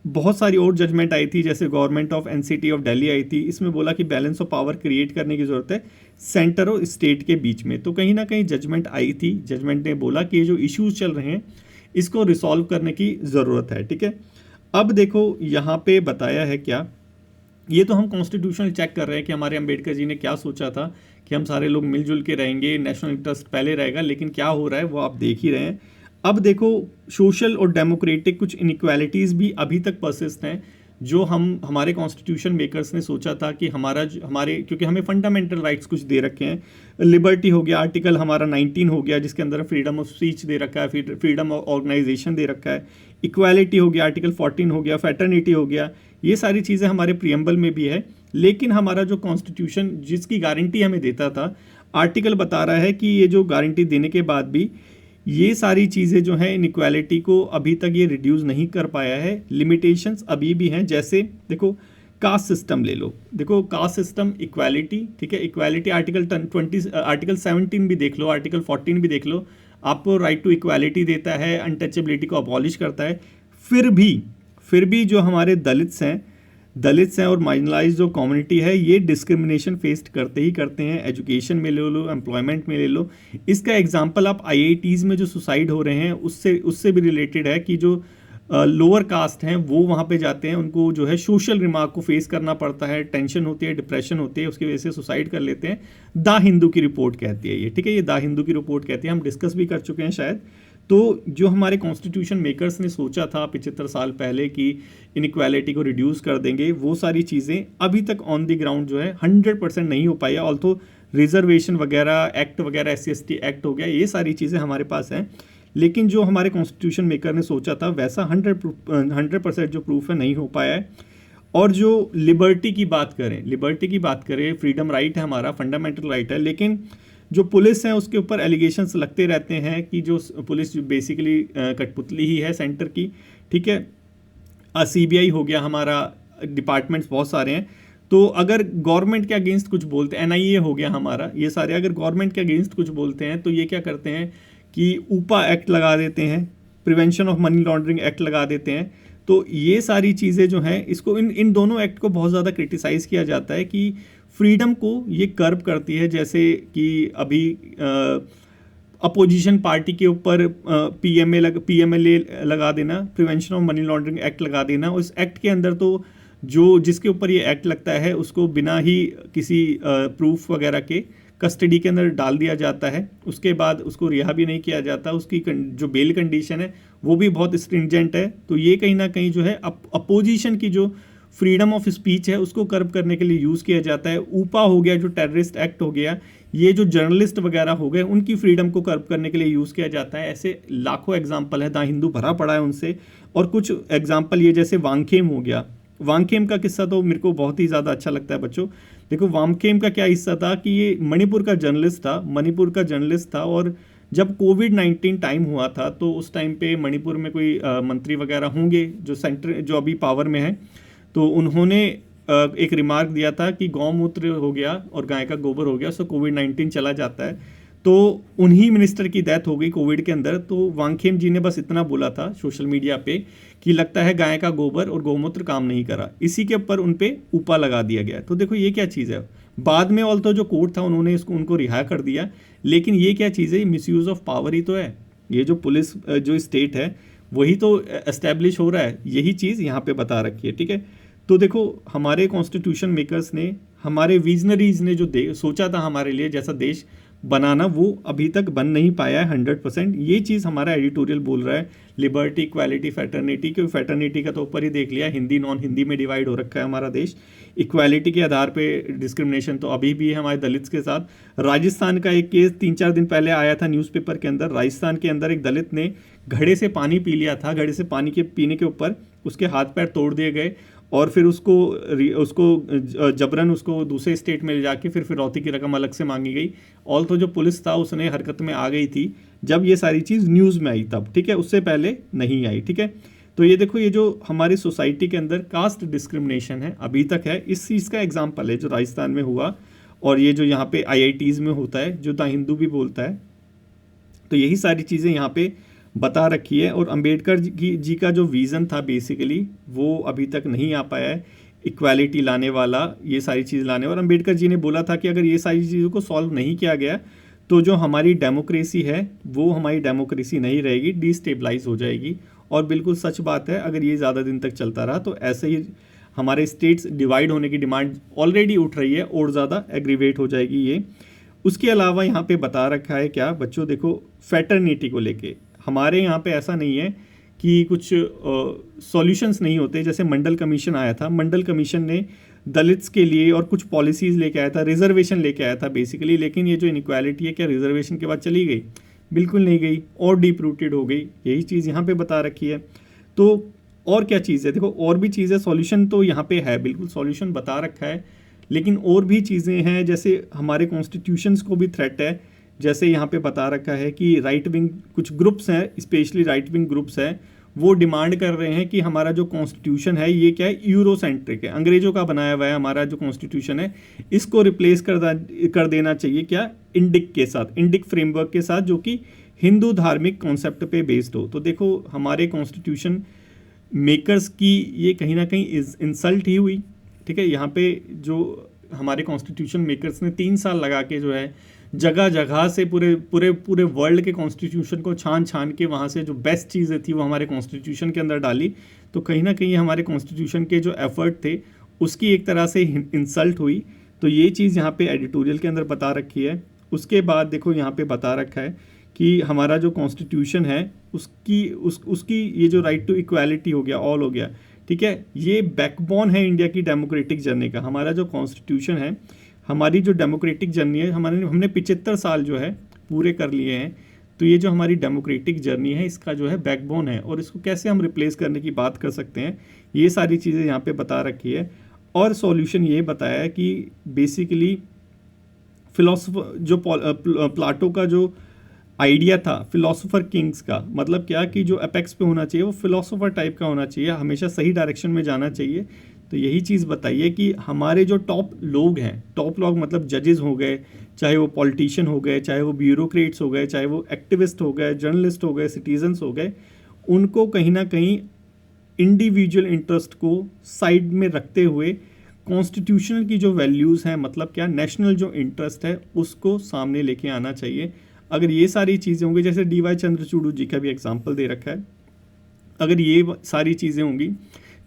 बहुत सारी और जजमेंट आई थी, जैसे government of NCT of Delhi आई थी, इसमें बोला कि बैलेंस ऑफ पावर क्रिएट करने की ज़रूरत है सेंटर और स्टेट के बीच में। तो कहीं ना कहीं जजमेंट आई थी, जजमेंट ने बोला कि ये जो इश्यूज चल रहे हैं इसको रिसॉल्व करने की ज़रूरत है, ठीक है। अब देखो यहाँ पे बताया है क्या, ये तो हम कॉन्स्टिट्यूशनल चेक कर रहे हैं कि हमारे अम्बेडकर जी ने क्या सोचा था कि हम सारे लोग मिलजुल के रहेंगे, नेशनल इंटरेस्ट पहले रहेगा, लेकिन क्या हो रहा है वो आप देख ही रहे हैं। अब देखो सोशल और डेमोक्रेटिक कुछ इनइक्वालिटीज़ भी अभी तक परसिस्ट हैं, जो हमारे कॉन्स्टिट्यूशन मेकर्स ने सोचा था कि हमारे क्योंकि हमें फंडामेंटल राइट्स कुछ दे रखे हैं। लिबर्टी हो गया, आर्टिकल हमारा 19 हो गया जिसके अंदर फ्रीडम ऑफ स्पीच दे रखा है, फ्रीडम ऑफ ऑर्गेनाइजेशन दे रखा है। इक्वालिटी हो गया, आर्टिकल 14 हो गया, फैटर्निटी हो गया, ये सारी चीज़ें हमारे प्रियम्बल में भी है। लेकिन हमारा जो कॉन्स्टिट्यूशन जिसकी गारंटी हमें देता था, आर्टिकल बता रहा है कि ये जो गारंटी देने के बाद भी ये सारी चीज़ें जो हैं इनइक्वालिटी को अभी तक ये रिड्यूस नहीं कर पाया है, लिमिटेशंस अभी भी हैं। जैसे देखो कास्ट सिस्टम ले लो, देखो कास्ट सिस्टम इक्वालिटी, ठीक है, इक्वालिटी आर्टिकल 20 आर्टिकल 17 भी देख लो, आर्टिकल 14 भी देख लो, आपको राइट टू इक्वालिटी देता है, अनटचेबिलिटी को अबॉलिश करता है। फिर भी जो हमारे दलित्स हैं और मार्जिनलाइज्ड जो कम्युनिटी है ये डिस्क्रिमिनेशन फेस करते हैं। एजुकेशन में ले लो, एम्प्लॉयमेंट में ले लो। इसका एग्जांपल आप आईआईटीज़ में जो सुसाइड हो रहे हैं उससे भी रिलेटेड है कि जो लोअर कास्ट हैं वो वहाँ पे जाते हैं, उनको जो है सोशल रिमार्क को फेस करना पड़ता है, टेंशन होती है, डिप्रेशन होती है, उसकी वजह से सुसाइड कर लेते हैं। द हिंदू की रिपोर्ट कहती है ये, ठीक है, ये द हिंदू की रिपोर्ट कहती है, हम डिस्कस भी कर चुके हैं शायद। तो जो हमारे कॉन्स्टिट्यूशन मेकर्स ने सोचा था 75 साल पहले कि इनइक्वालिटी को रिड्यूस कर देंगे, वो सारी चीज़ें अभी तक ऑन द ग्राउंड जो है 100% नहीं हो पाई है। ऑल्थो रिजर्वेशन वगैरह एक्ट वगैरह SC/ST एक्ट हो गया, ये सारी चीज़ें हमारे पास हैं, लेकिन जो हमारे कॉन्स्टिट्यूशन मेकर ने सोचा था वैसा 100% जो प्रूफ है नहीं हो पाया है। और जो लिबर्टी की बात करें, फ्रीडम राइट है हमारा, फंडामेंटल राइट है, लेकिन जो पुलिस है उसके ऊपर एलिगेशंस लगते रहते हैं कि जो पुलिस बेसिकली कठपुतली ही है सेंटर की, ठीक है। CBI हो गया हमारा, डिपार्टमेंट्स बहुत सारे हैं, तो अगर गवर्नमेंट के अगेंस्ट कुछ बोलते हैं, NIA हो गया हमारा, ये सारे अगर गवर्नमेंट के अगेंस्ट कुछ बोलते हैं तो ये क्या करते हैं कि ऊपा एक्ट लगा देते हैं, prevention of money laundering act लगा देते हैं। तो ये सारी चीज़ें जो हैं इसको इन दोनों एक्ट को बहुत ज़्यादा क्रिटिसाइज़ किया जाता है कि फ्रीडम को ये कर्ब करती है। जैसे कि अभी अपोजिशन पार्टी के ऊपर PMLA लगा देना, prevention of money laundering act लगा देना। उस एक्ट के अंदर तो जो जिसके ऊपर ये एक्ट लगता है उसको बिना ही किसी प्रूफ वगैरह के कस्टडी के अंदर डाल दिया जाता है, उसके बाद उसको रिहा भी नहीं किया जाता। उसकी जो बेल कंडीशन है वो भी बहुत स्ट्रिंजेंट है। तो ये कहीं ना कहीं जो है अपोजिशन की जो फ्रीडम ऑफ स्पीच है उसको कर्ब करने के लिए यूज़ किया जाता है। ऊपा हो गया जो टेररिस्ट एक्ट हो गया, ये जो जर्नलिस्ट वगैरह हो गए उनकी फ्रीडम को कर्ब करने के लिए यूज़ किया जाता है। ऐसे लाखों एग्जाम्पल है, द हिंदू भरा पड़ा है उनसे। और कुछ एग्जाम्पल ये जैसे वांगखेम हो गया, वांगखेम का किस्सा तो मेरे को बहुत ही ज़्यादा अच्छा लगता है बच्चों। देखो वांगखेम का क्या हिस्सा था कि ये मणिपुर का जर्नलिस्ट था और जब कोविड-19 टाइम हुआ था तो उस टाइम पे मणिपुर में कोई मंत्री वगैरह होंगे जो सेंटर जो अभी पावर में है, तो उन्होंने एक रिमार्क दिया था कि गौमूत्र हो गया और गाय का गोबर हो गया सो कोविड-19 चला जाता है। तो उन्हीं मिनिस्टर की डेथ हो गई कोविड के अंदर। तो वांगखेम जी ने बस इतना बोला था सोशल मीडिया पे कि लगता है गाय का गोबर और गौमूत्र काम नहीं करा, इसी के ऊपर उन पे ऊपा लगा दिया गया। तो देखो ये क्या चीज़ है। बाद में ऑल्थो जो कोर्ट था उन्होंने उनको रिहा कर दिया, लेकिन ये क्या चीज़ है, मिसयूज़ ऑफ पावर ही तो है। ये जो पुलिस जो स्टेट है वही तो एस्टेब्लिश हो रहा है, यही चीज़ यहाँ पे बता रखी है, ठीक है। तो देखो हमारे कॉन्स्टिट्यूशन मेकर्स ने, हमारे विजनरीज ने जो सोचा था हमारे लिए जैसा देश बनाना, वो अभी तक बन नहीं पाया है 100%। ये चीज़ हमारा एडिटोरियल बोल रहा है, लिबर्टी, इक्वालिटी, फैटर्निटी। क्योंकि फैटर्निटी का तो ऊपर ही देख लिया, हिंदी नॉन हिंदी में डिवाइड हो रखा है हमारा देश। इक्वालिटी के आधार पे डिस्क्रिमिनेशन तो अभी भी है हमारे दलित्स के साथ। राजस्थान का एक केस 3-4 दिन पहले आया था न्यूज़पेपर के अंदर। राजस्थान के अंदर एक दलित ने घड़े से पानी पी लिया था, घड़े से पानी के पीने के ऊपर उसके हाथ पैर तोड़ दिए गए और फिर उसको जबरन उसको दूसरे स्टेट में ले जाके फिर फिरौती की रकम अलग से मांगी गई। ऑल तो जो पुलिस था उसने हरकत में आ गई थी जब ये सारी चीज़ न्यूज़ में आई तब, ठीक है, उससे पहले नहीं आई, ठीक है। तो ये देखो, ये जो हमारी सोसाइटी के अंदर कास्ट डिस्क्रिमिनेशन है अभी तक है, इस चीज़ का एग्जाम्पल है जो राजस्थान में हुआ और ये जो यहाँ पे IITs में होता है, जो द हिंदू भी बोलता है। तो यही सारी चीज़ें यहाँ पे बता रखी है। और अंबेडकर जी का जो विज़न था बेसिकली वो अभी तक नहीं आ पाया है, इक्वालिटी लाने वाला, ये सारी चीज़ लाने। और अंबेडकर जी ने बोला था कि अगर ये सारी चीज़ों को सॉल्व नहीं किया गया तो जो हमारी डेमोक्रेसी है वो हमारी डेमोक्रेसी नहीं रहेगी, डिस्टेबलाइज हो जाएगी। और बिल्कुल सच बात है, अगर ये ज़्यादा दिन तक चलता रहा तो ऐसे ही हमारे स्टेट्स डिवाइड होने की डिमांड ऑलरेडी उठ रही है और ज़्यादा एग्रीवेट हो जाएगी ये। उसके अलावा यहाँ पे बता रखा है क्या बच्चों, देखो फैटर्निटी को लेके हमारे यहाँ पे ऐसा नहीं है कि कुछ सॉल्यूशंस नहीं होते। जैसे मंडल कमीशन आया था, मंडल कमीशन ने दलित्स के लिए और कुछ पॉलिसीज़ लेके आया था, रिजर्वेशन लेके आया था बेसिकली। लेकिन ये जो इनइक्वालिटी है क्या रिजर्वेशन के बाद चली गई? बिल्कुल नहीं गई और डीप रूटेड हो गई। यही चीज़ यहाँ पे बता रखी है। तो और क्या चीज़ है, देखो और भी चीज़ है, सॉल्यूशन तो यहाँ पे है, बिल्कुल सॉल्यूशन बता रखा है, लेकिन और भी चीज़ें हैं, जैसे हमारे कॉन्स्टिट्यूशंस को भी थ्रेट है। जैसे यहाँ पे बता रखा है कि राइट विंग कुछ ग्रुप्स हैं, स्पेशली राइट विंग ग्रुप्स हैं, वो डिमांड कर रहे हैं कि हमारा जो कॉन्स्टिट्यूशन है ये क्या है, यूरोसेंट्रिक है, अंग्रेजों का बनाया हुआ है हमारा जो कॉन्स्टिट्यूशन है, इसको रिप्लेस कर देना चाहिए क्या, इंडिक के साथ, इंडिक फ्रेमवर्क के साथ, जो कि हिंदू धार्मिक कॉन्सेप्ट पे बेस्ड हो। तो देखो हमारे कॉन्स्टिट्यूशन मेकर्स की ये कहीं ना कहीं इंसल्ट ही हुई। ठीक है, यहाँ पे जो हमारे कॉन्स्टिट्यूशन मेकर्स ने 3 साल लगा के जो है जगह जगह से पूरे पूरे पूरे वर्ल्ड के कॉन्स्टिट्यूशन को छान छान के वहाँ से जो बेस्ट चीज़ें थी वो हमारे कॉन्स्टिट्यूशन के अंदर डाली, तो कहीं ना कहीं हमारे कॉन्स्टिट्यूशन के जो एफर्ट थे उसकी एक तरह से इंसल्ट हुई। तो ये चीज़ यहाँ पे एडिटोरियल के अंदर बता रखी है। उसके बाद देखो यहाँ पे बता रखा है कि हमारा जो कॉन्स्टिट्यूशन है उसकी ये जो राइट टू इक्वालिटी हो गया, ऑल हो गया, ठीक है, ये बैकबोन है इंडिया की डेमोक्रेटिक जर्नी का। हमारा जो कॉन्स्टिट्यूशन है, हमारी जो डेमोक्रेटिक जर्नी है, हमने 75 साल जो है पूरे कर लिए हैं, तो ये जो हमारी डेमोक्रेटिक जर्नी है इसका जो है बैकबोन है, और इसको कैसे हम रिप्लेस करने की बात कर सकते हैं, ये सारी चीज़ें यहाँ पे बता रखी है। और सॉल्यूशन ये बताया है कि बेसिकली फिलोसोफर जो प्लाटो का जो आइडिया था फिलोसोफर किंग्स का, मतलब क्या कि जो अपेक्स पे होना चाहिए वो फिलोसोफर टाइप का होना चाहिए, हमेशा सही डायरेक्शन में जाना चाहिए। तो यही चीज़ बताइए कि हमारे जो टॉप लोग हैं, टॉप लोग मतलब जजेस हो गए, चाहे वो पॉलिटिशियन हो गए, चाहे वो ब्यूरोक्रेट्स हो गए, चाहे वो एक्टिविस्ट हो गए, जर्नलिस्ट हो गए, सिटीजन्स हो गए, उनको कहीं ना कहीं इंडिविजुअल इंटरेस्ट को साइड में रखते हुए कॉन्स्टिट्यूशनल की जो वैल्यूज़ हैं, मतलब क्या नेशनल जो इंटरेस्ट है उसको सामने लेके आना चाहिए। अगर ये सारी चीज़ें होंगी, जैसे DY चंद्रचूड़ जी का भी एग्जाम्पल दे रखा है, अगर ये सारी चीज़ें होंगी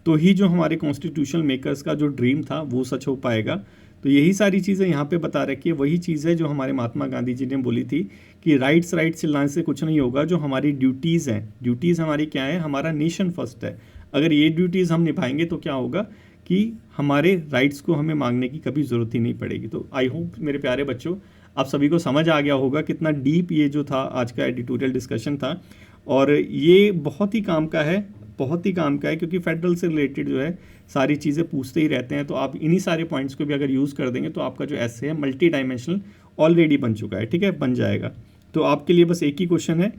तो ही जो हमारे कॉन्स्टिट्यूशनल मेकर्स का जो ड्रीम था वो सच हो पाएगा। तो यही सारी चीज़ें यहाँ पे बता रखी है, वही चीज़ है जो हमारे महात्मा गांधी जी ने बोली थी कि राइट्स चिल्लाने से कुछ नहीं होगा, जो हमारी ड्यूटीज़ हैं, ड्यूटीज़ हमारी क्या है, हमारा नेशन फर्स्ट है। अगर ये ड्यूटीज़ हम निभाएंगे तो क्या होगा कि हमारे राइट्स को हमें मांगने की कभी ज़रूरत ही नहीं पड़ेगी। तो आई होप मेरे प्यारे बच्चों आप सभी को समझ आ गया होगा कितना डीप ये जो था आज का एडिटोरियल डिस्कशन था, और ये बहुत ही काम का है, बहुत ही काम का है, क्योंकि फेडरल से रिलेटेड जो है सारी चीज़ें पूछते ही रहते हैं। तो आप इन्हीं सारे पॉइंट्स को भी अगर यूज़ कर देंगे तो आपका जो एसे है मल्टी डायमेंशनल ऑलरेडी बन चुका है, ठीक है, बन जाएगा। तो आपके लिए बस एक ही क्वेश्चन है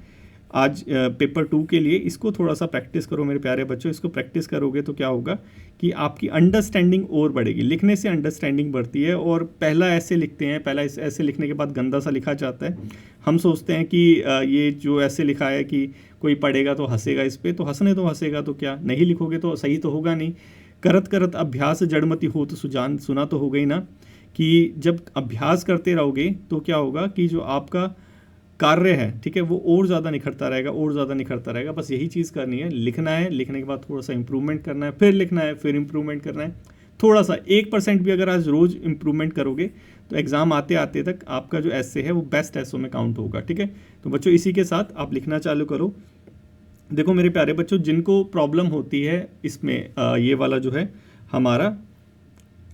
आज पेपर 2 के लिए, इसको थोड़ा सा प्रैक्टिस करो मेरे प्यारे बच्चों। इसको प्रैक्टिस करोगे तो क्या होगा कि आपकी अंडरस्टैंडिंग और बढ़ेगी, लिखने से अंडरस्टैंडिंग बढ़ती है। और पहला ऐसे लिखते हैं, पहला ऐसे लिखने के बाद गंदा सा लिखा जाता है। हम सोचते हैं कि ये जो ऐसे लिखा है कि कोई पढ़ेगा तो हंसेगा इस पर, तो हंसने तो हंसेगा, तो क्या नहीं लिखोगे तो सही तो होगा नहीं। करत करत अभ्यास जड़मति हो तो सुजान, सुना तो हो गई ना, कि जब अभ्यास करते रहोगे तो क्या होगा कि जो आपका कार्य है, ठीक है, वो और ज़्यादा निखरता रहेगा, और ज़्यादा निखरता रहेगा। बस यही चीज़ करनी है, लिखना है, लिखने के बाद थोड़ा सा इंप्रूवमेंट करना है, फिर लिखना है, फिर इंप्रूवमेंट करना है, थोड़ा सा 1% भी अगर आज रोज़ इंप्रूवमेंट करोगे तो एग्ज़ाम आते आते तक आपका जो एसे है वो बेस्ट एसओ में काउंट होगा, ठीक है। तो बच्चों इसी के साथ आप लिखना चालू करो। देखो मेरे प्यारे बच्चों, जिनको प्रॉब्लम होती है इसमें ये वाला जो है हमारा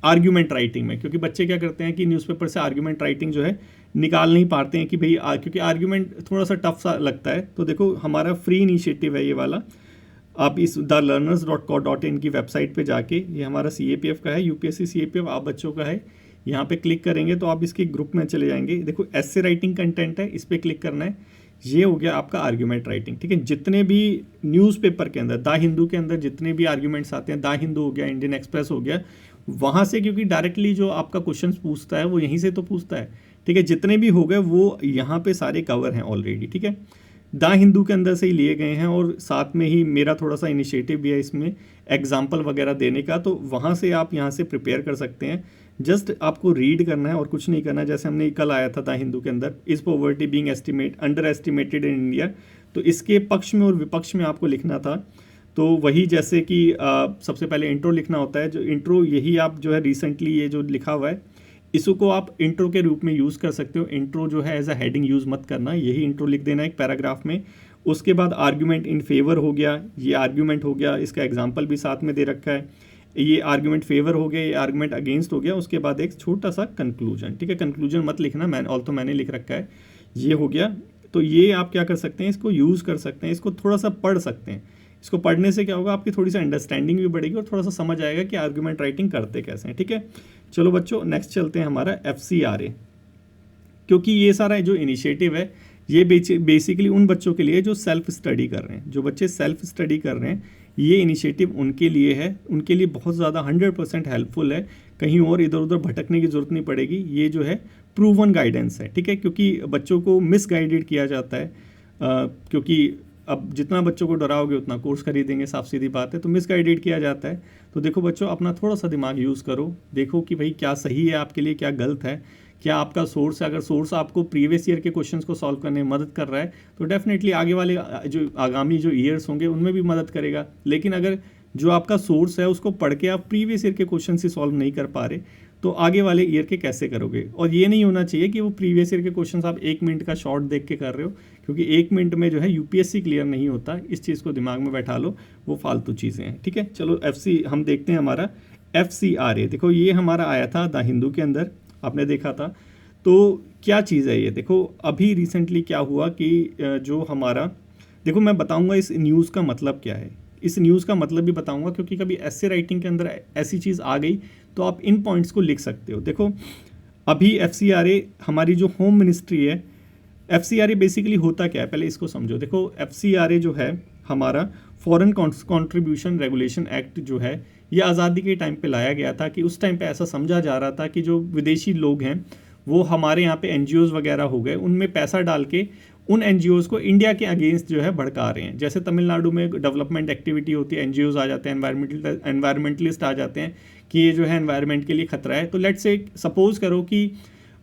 आर्ग्यूमेंट राइटिंग में, क्योंकि बच्चे क्या करते हैं कि न्यूज़पेपर से आर्ग्यूमेंट राइटिंग जो है निकाल नहीं पाते हैं कि भाई क्योंकि आर्ग्यूमेंट थोड़ा सा टफ सा लगता है। तो देखो हमारा फ्री इनिशिएटिव है ये वाला, आप इस thelearners.co.in की वेबसाइट पे जाके, ये हमारा CAPF का है, UPSC CAPF आप बच्चों का है, यहाँ पे क्लिक करेंगे तो आप इसके ग्रुप में चले जाएंगे। देखो एसे राइटिंग कंटेंट है, इस पर क्लिक करना है, ये हो गया आपका आर्ग्यूमेंट राइटिंग, ठीक है। जितने भी न्यूज़पेपर के अंदर, द हिंदू के अंदर जितने भी आर्ग्यूमेंट्स आते हैं, द हिंदू हो गया, इंडियन एक्सप्रेस हो गया, वहाँ से, क्योंकि डायरेक्टली जो आपका क्वेश्चन पूछता है वो यहीं से तो पूछता है, ठीक है। जितने भी हो गए वो यहाँ पे सारे कवर हैं ऑलरेडी, ठीक है, द हिंदू के अंदर से ही लिए गए हैं, और साथ में ही मेरा थोड़ा सा इनिशिएटिव भी है इसमें एग्जाम्पल वगैरह देने का, तो वहाँ से आप यहाँ से प्रिपेयर कर सकते हैं। जस्ट आपको रीड करना है और कुछ नहीं करना है। जैसे हमने कल आया था द हिंदू के अंदर, is poverty being under estimated in India, तो इसके पक्ष में और विपक्ष में आपको लिखना था। तो वही जैसे कि सबसे पहले इंट्रो लिखना होता है, जो इंट्रो यही आप जो है रिसेंटली ये जो लिखा हुआ है इसको आप इंट्रो के रूप में यूज़ कर सकते हो। इंट्रो जो है एज अ हेडिंग यूज़ मत करना, यही इंट्रो लिख देना एक पैराग्राफ में। उसके बाद आर्ग्यूमेंट इन फेवर हो गया, ये आर्ग्यूमेंट हो गया, इसका एग्जांपल भी साथ में दे रखा है, ये आर्ग्यूमेंट फेवर हो गया, ये आर्ग्यूमेंट अगेंस्ट हो गया। उसके बाद एक छोटा सा कंक्लूजन, ठीक है, कंक्लूजन मत लिखना, मैंने लिख रखा है, ये हो गया। तो ये आप क्या कर सकते हैं, इसको यूज़ कर सकते हैं, इसको थोड़ा सा पढ़ सकते हैं, इसको पढ़ने से क्या होगा, आपकी थोड़ी सी अंडरस्टैंडिंग भी बढ़ेगी और थोड़ा सा समझ आएगा कि आर्गूमेंट राइटिंग करते कैसे हैं। ठीक है, चलो बच्चों नेक्स्ट चलते हैं हमारा FCRA, क्योंकि ये सारा जो इनिशिएटिव है ये बेसिकली उन बच्चों के लिए जो सेल्फ स्टडी कर रहे हैं। जो बच्चे सेल्फ स्टडी कर रहे हैं ये इनिशिएटिव उनके लिए है, उनके लिए बहुत ज़्यादा 100% हेल्पफुल है, कहीं और इधर उधर भटकने की ज़रूरत नहीं पड़ेगी। ये जो है प्रूवन गाइडेंस है। ठीक है, क्योंकि बच्चों को मिसगाइडेड किया जाता है, क्योंकि अब जितना बच्चों को डराओगे उतना कोर्स खरीदेंगे, साफ सीधी बात है। तो मिसगाइडेड किया जाता है। तो देखो बच्चों, अपना थोड़ा सा दिमाग यूज़ करो, देखो कि भाई क्या सही है आपके लिए, क्या गलत है, क्या आपका सोर्स है। अगर सोर्स आपको प्रीवियस ईयर के क्वेश्चंस को सॉल्व करने में मदद कर रहा है तो डेफिनेटली आगे वाले जो आगामी जो ईयर्स होंगे उनमें भी मदद करेगा। लेकिन अगर जो आपका सोर्स है उसको पढ़ के आप प्रीवियस ईयर के क्वेश्चन ही सॉल्व नहीं कर पा रहे तो आगे वाले ईयर के कैसे करोगे। और ये नहीं होना चाहिए कि वो प्रीवियस ईयर के क्वेश्चन आप 1 मिनट का शॉर्ट देख के कर रहे हो, क्योंकि 1 मिनट में जो है UPSC क्लियर नहीं होता। इस चीज़ को दिमाग में बैठा लो, वो फालतू चीज़ें हैं। ठीक है, चलो हम देखते हैं हमारा FCRA। देखो ये हमारा आया था द हिंदू के अंदर, आपने देखा था। तो क्या चीज़ है ये, देखो अभी रिसेंटली क्या हुआ कि जो हमारा, देखो मैं बताऊंगा इस न्यूज़ का मतलब क्या है, इस न्यूज़ का मतलब भी बताऊंगा, क्योंकि कभी ऐसे राइटिंग के अंदर ऐसी चीज़ आ गई तो आप इन पॉइंट्स को लिख सकते हो। देखो अभी FCRA हमारी जो होम मिनिस्ट्री है, FCRA बेसिकली होता क्या है पहले इसको समझो। देखो FCRA जो है हमारा फॉरेन कंट्रीब्यूशन रेगुलेशन एक्ट जो है, ये आज़ादी के टाइम पे लाया गया था कि उस टाइम पे ऐसा समझा जा रहा था कि जो विदेशी लोग हैं वो हमारे यहाँ पे NGOs वगैरह हो गए, उनमें पैसा डाल के उन NGOs को इंडिया के अगेंस्ट जो है भड़का रहे हैं। जैसे तमिलनाडु में डेवलपमेंट एक्टिविटी होती है, NGOs आ जाते हैं, एनवायरमेंटलिस्ट आ जाते हैं कि ये जो है एनवायरमेंट के लिए खतरा है। तो लेट्स से सपोज करो कि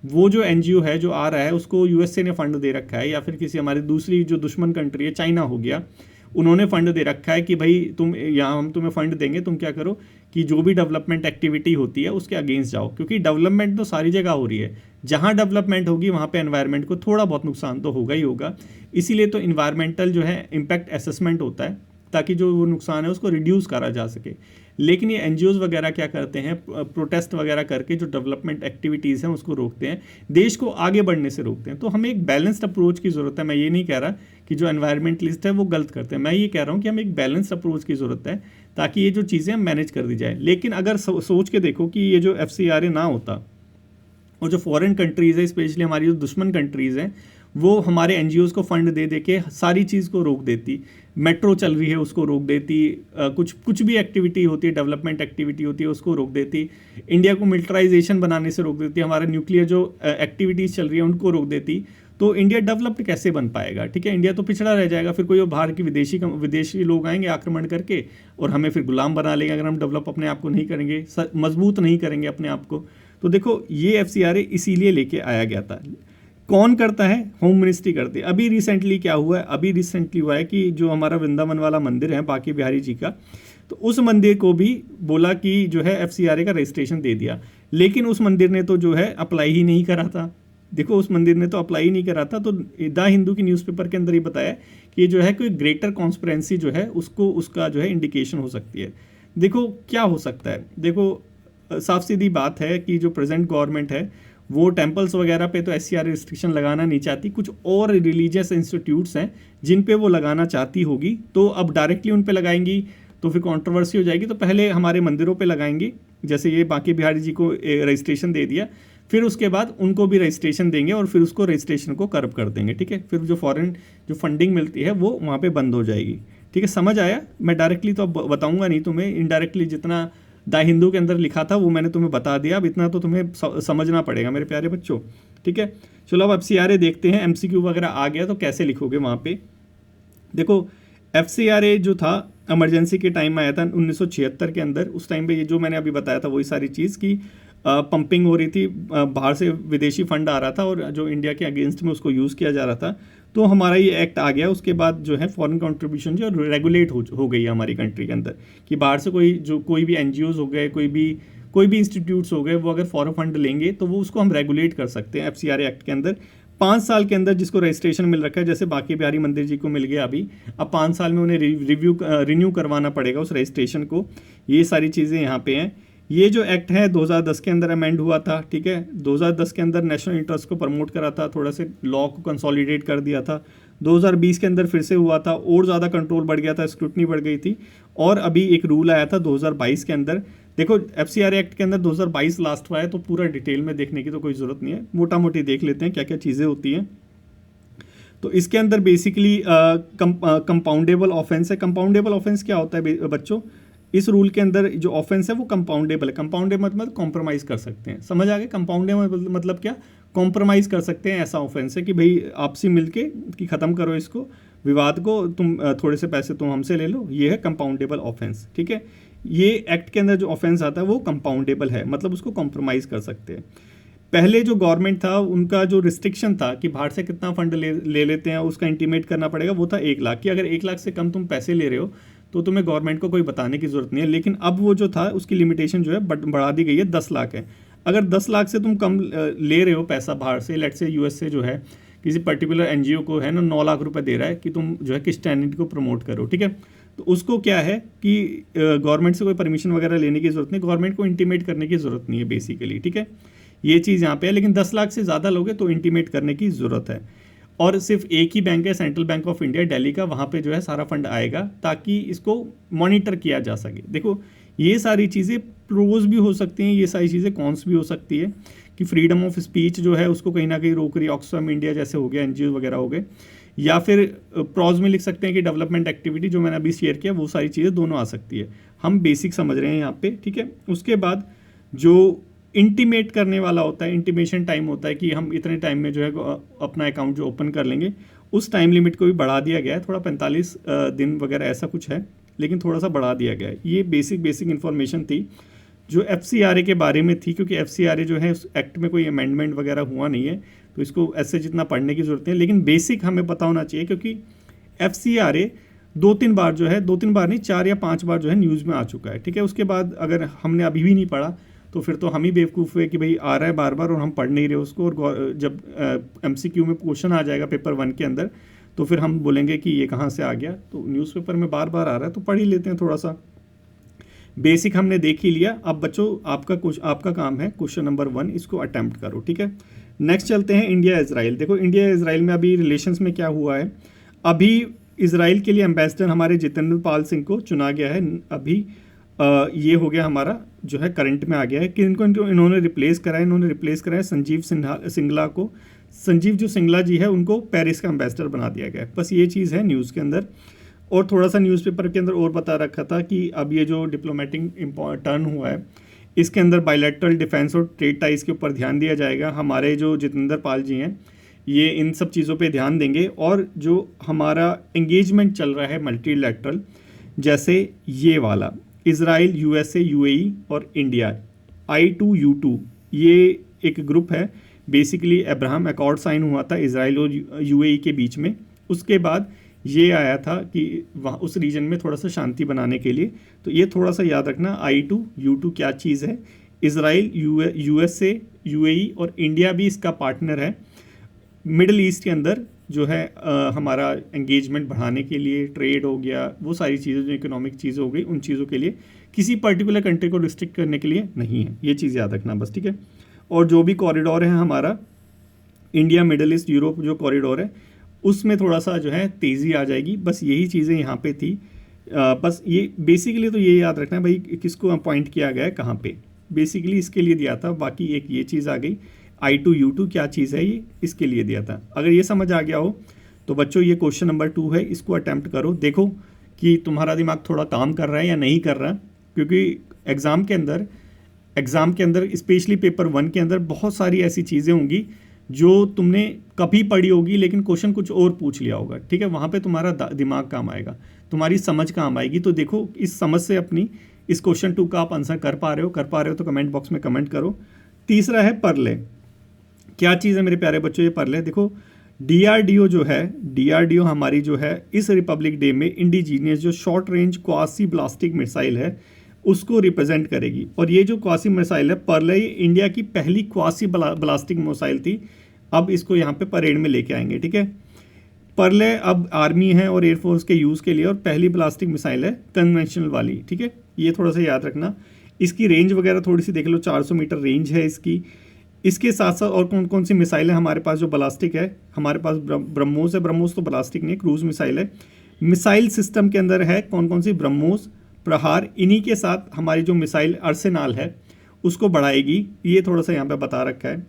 वो जो NGO है जो आ रहा है उसको USA ने फंड दे रखा है, या फिर किसी हमारी दूसरी जो दुश्मन कंट्री है, चाइना हो गया, उन्होंने फंड दे रखा है कि भाई तुम यहाँ हम तुम्हें फंड देंगे, तुम क्या करो कि जो भी डेवलपमेंट एक्टिविटी होती है उसके अगेंस्ट जाओ। क्योंकि डेवलपमेंट तो सारी जगह हो रही है, जहाँ डेवलपमेंट होगी वहाँ पे एनवायरनमेंट को थोड़ा बहुत नुकसान तो होगा ही होगा। इसीलिए तो इन्वायरमेंटल जो है इम्पैक्ट असेसमेंट होता है, ताकि जो वो नुकसान है उसको रिड्यूस करा जा सके। लेकिन ये NGOs वगैरह क्या करते हैं, प्रोटेस्ट वगैरह करके जो डेवलपमेंट एक्टिविटीज़ हैं उसको रोकते हैं, देश को आगे बढ़ने से रोकते हैं। तो हमें एक बैलेंस्ड अप्रोच की ज़रूरत है। मैं ये नहीं कह रहा कि जो एनवायरमेंटलिस्ट है वो गलत करते हैं, मैं ये कह रहा हूँ कि हमें एक बैलेंस्ड अप्रोच की ज़रूरत है ताकि ये जो चीज़ें मैनेज कर दी जाए। लेकिन अगर सोच के देखो कि ये जो FCRA ना होता और जो फॉरेन कंट्रीज़ है, स्पेशली हमारी जो दुश्मन कंट्रीज़ हैं, वो हमारे NGOs को फंड दे दे के सारी चीज़ को रोक देती, मेट्रो चल रही है उसको रोक देती, कुछ भी एक्टिविटी होती है, डेवलपमेंट एक्टिविटी होती है उसको रोक देती, इंडिया को मिलिटराइजेशन बनाने से रोक देती, हमारे न्यूक्लियर जो एक्टिविटीज़ चल रही है उनको रोक देती, तो इंडिया डेवलप्ड कैसे बन पाएगा। ठीक है, इंडिया तो पिछड़ा रह जाएगा। फिर कोई बाहर की विदेशी लोग आएंगे आक्रमण करके और हमें फिर गुलाम बना लेंगे अगर हम डेवलप अपने आप को नहीं करेंगे, मजबूत नहीं करेंगे अपने आप को। तो देखो ये FCRA इसीलिए लेके आया गया था। कौन करता है, होम मिनिस्ट्री करती है। अभी रिसेंटली क्या हुआ है, अभी रिसेंटली हुआ है कि जो हमारा वृंदावन वाला मंदिर है बांके बिहारी जी का, तो उस मंदिर को भी बोला कि जो है FCRA का रजिस्ट्रेशन दे दिया। लेकिन उस मंदिर ने तो जो है अप्लाई ही नहीं करा था। देखो उस मंदिर ने तो अप्लाई ही नहीं करा था। तो द हिंदू की न्यूज़पेपर के अंदर ही बताया कि जो है कोई ग्रेटर कॉन्स्पिरेंसी जो है उसका जो है इंडिकेशन हो सकती है। देखो क्या हो सकता है, देखो साफ सीधी बात है कि जो प्रेजेंट गवर्नमेंट है वो टेम्पल्स वगैरह पे तो SCRA रिस्ट्रिक्शन लगाना नहीं चाहती। कुछ और रिलीजियस इंस्टीट्यूट्स हैं जिन पे वो लगाना चाहती होगी, तो अब डायरेक्टली उन पे लगाएंगी तो फिर कंट्रोवर्सी हो जाएगी। तो पहले हमारे मंदिरों पे लगाएंगे, जैसे ये बांके बिहारी जी को रजिस्ट्रेशन दे दिया, फिर उसके बाद उनको भी रजिस्ट्रेशन देंगे और फिर उसको रजिस्ट्रेशन को कर्व कर देंगे। ठीक है, फिर जो फॉरेन जो फंडिंग मिलती है वो वहाँ पे बंद हो जाएगी। ठीक है, समझ आया। मैं डायरेक्टली तो अब बताऊँगा नहीं तुम्हें, इनडायरेक्टली जितना द हिंदू के अंदर लिखा था वो मैंने तुम्हें बता दिया। अब इतना तो तुम्हें समझना पड़ेगा मेरे प्यारे बच्चों। ठीक है, चलो अब FCRA देखते हैं, MCQ वगैरह आ गया तो कैसे लिखोगे वहाँ पे। देखो FCRA जो था इमरजेंसी के टाइम में आया था 1976 के अंदर। उस टाइम पे ये जो मैंने अभी बताया था वही सारी चीज़ की पंपिंग हो रही थी, बाहर से विदेशी फंड आ रहा था और जो इंडिया के अगेंस्ट में उसको यूज़ किया जा रहा था। तो हमारा ये एक्ट आ गया, उसके बाद जो है फॉरेन कंट्रीब्यूशन जो रेगुलेट हो गई है हमारी कंट्री के अंदर, कि बाहर से कोई भी NGOs हो गए, कोई भी इंस्टीट्यूट्स हो गए, वो अगर फॉरेन फंड लेंगे तो वो उसको हम रेगुलेट कर सकते हैं FCRA एक्ट के अंदर। 5 साल के अंदर जिसको रजिस्ट्रेशन मिल रखा है, जैसे बांके बिहारी मंदिर जी को मिल गया अभी, अब 5 साल में उन्हें रिन्यू करवाना पड़ेगा उस रजिस्ट्रेशन को। ये सारी चीज़ें यहाँ पे हैं। ये जो एक्ट है 2010 के अंदर अमेंड हुआ था। ठीक है, 2010 के अंदर नेशनल इंटरेस्ट को प्रमोट करा था, थोड़ा से लॉ को कंसोलिडेट कर दिया था। 2020 के अंदर फिर से हुआ था, और ज़्यादा कंट्रोल बढ़ गया था, स्क्रूटनी बढ़ गई थी। और अभी एक रूल आया था 2022 के अंदर। देखो FCRA एक्ट के अंदर 2022 लास्ट हुआ है, तो पूरा डिटेल में देखने की तो कोई ज़रूरत नहीं है, मोटा मोटी देख लेते हैं क्या क्या चीज़ें होती हैं। तो इसके अंदर बेसिकली कंपाउंडेबल ऑफेंस है। कंपाउंडेबल ऑफेंस क्या होता है बच्चों? इस रूल के अंदर जो ऑफेंस है वो कंपाउंडेबल है। कंपाउंडेबल मतलब कॉम्प्रोमाइज़ कर सकते हैं, समझ आ गए? कंपाउंडेबल मतलब क्या? कॉम्प्रोमाइज़ कर सकते हैं, ऐसा ऑफेंस है कि भाई आपसे मिलके कि ख़त्म करो इसको, विवाद को, तुम थोड़े से पैसे तुम हमसे ले लो, ये है कंपाउंडेबल ऑफेंस। ठीक है, ये एक्ट के अंदर जो ऑफेंस आता है वो कंपाउंडेबल है, मतलब उसको कॉम्प्रोमाइज़ कर सकते हैं। पहले जो गवर्नमेंट था उनका जो रिस्ट्रिक्शन था कि बाहर से कितना फंड ले लेते हैं उसका इंटीमेट करना पड़ेगा, वो था 1 लाख, कि अगर 1 लाख से कम तुम पैसे ले रहे हो तो तुम्हें गवर्नमेंट को कोई बताने की ज़रूरत नहीं है। लेकिन अब वो जो था उसकी लिमिटेशन जो है बढ़ा दी गई है, 10 लाख है। अगर 10 लाख से तुम कम ले रहे हो पैसा बाहर से, लेट से US से जो है किसी पर्टिकुलर NGO को है ना 9 लाख रुपए दे रहा है कि तुम जो है किस कैंडिडेट को प्रमोट करो, ठीक है, तो उसको क्या है कि गवर्नमेंट से कोई परमिशन वगैरह लेने की ज़रूरत नहीं, गवर्नमेंट को इंटीमेट करने की ज़रूरत नहीं है बेसिकली। ठीक है, ये चीज़ यहाँ पे है। लेकिन 10 लाख से ज़्यादा लोगे तो इंटीमेट करने की ज़रूरत है। और सिर्फ एक ही बैंक है, central bank of India Delhi का, वहाँ पे जो है सारा फंड आएगा ताकि इसको मॉनिटर किया जा सके। देखो ये सारी चीज़ें प्रोज भी हो सकती हैं, ये सारी चीज़ें कॉन्स भी हो सकती है कि फ्रीडम ऑफ स्पीच जो है उसको कहीं ना कहीं रोक रही है, ऑक्सफैम इंडिया जैसे हो गया, NGO वगैरह हो गए, या फिर प्रॉज में लिख सकते हैं कि डेवलपमेंट एक्टिविटी, जो मैंने अभी शेयर किया, वो सारी चीज़ें दोनों आ सकती है। हम बेसिक समझ रहे हैं यहाँ पे, ठीक है। उसके बाद जो इंटीमेट करने वाला होता है, इंटीमेशन टाइम होता है कि हम इतने टाइम में जो है अपना अकाउंट जो ओपन कर लेंगे, उस टाइम लिमिट को भी बढ़ा दिया गया है, थोड़ा 45 दिन वगैरह ऐसा कुछ है, लेकिन थोड़ा सा बढ़ा दिया गया है। ये बेसिक इन्फॉर्मेशन थी जो FCRA के बारे में थी, क्योंकि FCRA जो है उस एक्ट में कोई अमेंडमेंट वगैरह हुआ नहीं है, तो इसको ऐसे जितना पढ़ने की ज़रूरत है, लेकिन बेसिक हमें पता होना चाहिए, क्योंकि FCRA 2-3 बार जो है, 2-3 बार नहीं, 4 या 5 बार जो है न्यूज़ में आ चुका है। ठीक है, उसके बाद अगर हमने अभी भी नहीं पढ़ा तो फिर तो हम ही बेवकूफ़ हुए कि भाई आ रहा है बार बार और हम पढ़ नहीं रहे उसको, और जब MCQ में क्वेश्चन आ जाएगा पेपर 1 के अंदर तो फिर हम बोलेंगे कि ये कहाँ से आ गया। तो न्यूज़पेपर में बार बार आ रहा है तो पढ़ ही लेते हैं थोड़ा सा। बेसिक हमने देख ही लिया। अब बच्चों आपका काम है क्वेश्चन नंबर 1, इसको अटैम्प्ट करो। ठीक है, नेक्स्ट चलते हैं इंडिया इजराइल। देखो इंडिया इजराइल में अभी रिलेशंस में क्या हुआ है, अभी इजराइल के लिए एम्बेसडर हमारे जितेंद्र पाल सिंह को चुना गया है। अभी ये हो गया हमारा जो है करंट में आ गया है कि इन्होंने रिप्लेस करा है, संजीव सिंगला को। संजीव जो सिंगला जी है उनको पेरिस का एम्बेसडर बना दिया गया है। बस ये चीज़ है न्यूज़ के अंदर। और थोड़ा सा न्यूज़पेपर के अंदर और बता रखा था कि अब ये जो डिप्लोमेटिक टर्न हुआ है इसके अंदर बायलैटरल डिफेंस और ट्रेड टाइज के ऊपर ध्यान दिया जाएगा। हमारे जो जितेंद्र पाल जी हैं ये इन सब चीज़ों पे ध्यान देंगे। और जो हमारा एंगेजमेंट चल रहा है मल्टीलैटरल, जैसे ये वाला इज़राइल, USA, UAE और इंडिया, I2U2, ये एक ग्रुप है। बेसिकली अब्राहम अकॉर्ड साइन हुआ था इज़राइल और UAE के बीच में। उसके बाद ये आया था कि वहाँ उस रीजन में थोड़ा सा शांति बनाने के लिए। तो ये थोड़ा सा याद रखना, I2U2 क्या चीज़ है। इज़राइल, USA, UAE और इंडिया भी इसका पार्टनर है। मिडल ईस्ट के अंदर जो है हमारा एंगेजमेंट बढ़ाने के लिए, ट्रेड हो गया, वो सारी चीज़ें जो इकोनॉमिक चीज़ें हो गई, उन चीज़ों के लिए, किसी पर्टिकुलर कंट्री को रिस्ट्रिक्ट करने के लिए नहीं है। ये चीज़ याद रखना बस, ठीक है। और जो भी कॉरिडोर है हमारा इंडिया, मिडल ईस्ट, यूरोप जो कॉरिडोर है उसमें थोड़ा सा जो है तेज़ी आ जाएगी। बस यही चीज़ें यहाँ पे थी। बस ये बेसिकली तो ये याद रखना है भाई किसको अपॉइंट किया गया है कहाँ पे, बेसिकली इसके लिए दिया था। बाकी एक ये चीज़ आ गई I2U2 क्या चीज़ है, ये इसके लिए दिया था। अगर ये समझ आ गया हो तो बच्चों ये क्वेश्चन नंबर 2 है, इसको अटैम्प्ट करो। देखो कि तुम्हारा दिमाग थोड़ा काम कर रहा है या नहीं कर रहा, क्योंकि एग्ज़ाम के अंदर स्पेशली पेपर 1 के अंदर बहुत सारी ऐसी चीज़ें होंगी जो तुमने कभी पढ़ी होगी लेकिन क्वेश्चन कुछ और पूछ लिया होगा। ठीक है, वहाँ पे तुम्हारा दिमाग काम आएगा, तुम्हारी समझ काम आएगी। तो देखो इस समझ से अपनी इस क्वेश्चन 2 का आप आंसर कर पा रहे हो तो कमेंट बॉक्स में कमेंट करो। तीसरा है परले। क्या चीज़ है मेरे प्यारे बच्चों ये परले? देखो DRDO जो है, DRDO हमारी जो है इस रिपब्लिक डे में इंडिजीनियस जो शॉर्ट रेंज क्वासी ब्लास्टिक मिसाइल है उसको रिप्रेजेंट करेगी। और ये जो क्वासी मिसाइल है परले, ये इंडिया की पहली क्वासी ब्लास्टिक मिसाइल थी। अब इसको यहाँ पे परेड में लेके आएंगे। ठीक है, परले अब आर्मी है और एयरफोर्स के यूज़ के लिए, और पहली ब्लास्टिक मिसाइल है कन्वेंशनल वाली। ठीक है, ये थोड़ा सा याद रखना। इसकी रेंज वगैरह थोड़ी सी देख लो, 400 मीटर रेंज है इसकी। इसके साथ साथ और कौन कौन सी मिसाइल है हमारे पास जो बलास्टिक है, हमारे पास ब्रह्मोस है, ब्रह्मोस तो बलास्टिक नहीं, क्रूज मिसाइल है। मिसाइल सिस्टम के अंदर है कौन कौन सी, ब्रह्मोस, प्रहार, इन्हीं के साथ हमारी जो मिसाइल अर्सेनाल है उसको बढ़ाएगी, ये थोड़ा सा यहाँ पे बता रखा है।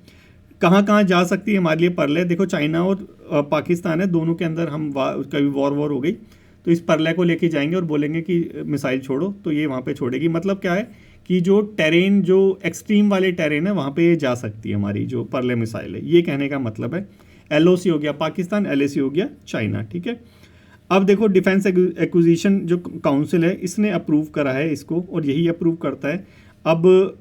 कहाँ कहाँ जा सकती है हमारे लिए परले, देखो चाइना और पाकिस्तान है, दोनों के अंदर हम कभी वॉर हो गई तो इस परले को लेके जाएंगे और बोलेंगे कि मिसाइल छोड़ो, तो ये वहाँ पे छोड़ेगी। मतलब क्या है कि जो टेरेन, जो एक्सट्रीम वाले टेरेन है वहाँ पे जा सकती है हमारी जो परले मिसाइल है, ये कहने का मतलब है। LOC हो गया पाकिस्तान, LAC हो गया चाइना, ठीक है। अब देखो डिफेंस एक्विजिशन जो काउंसिल है इसने अप्रूव करा है इसको, और यही अप्रूव करता है। अब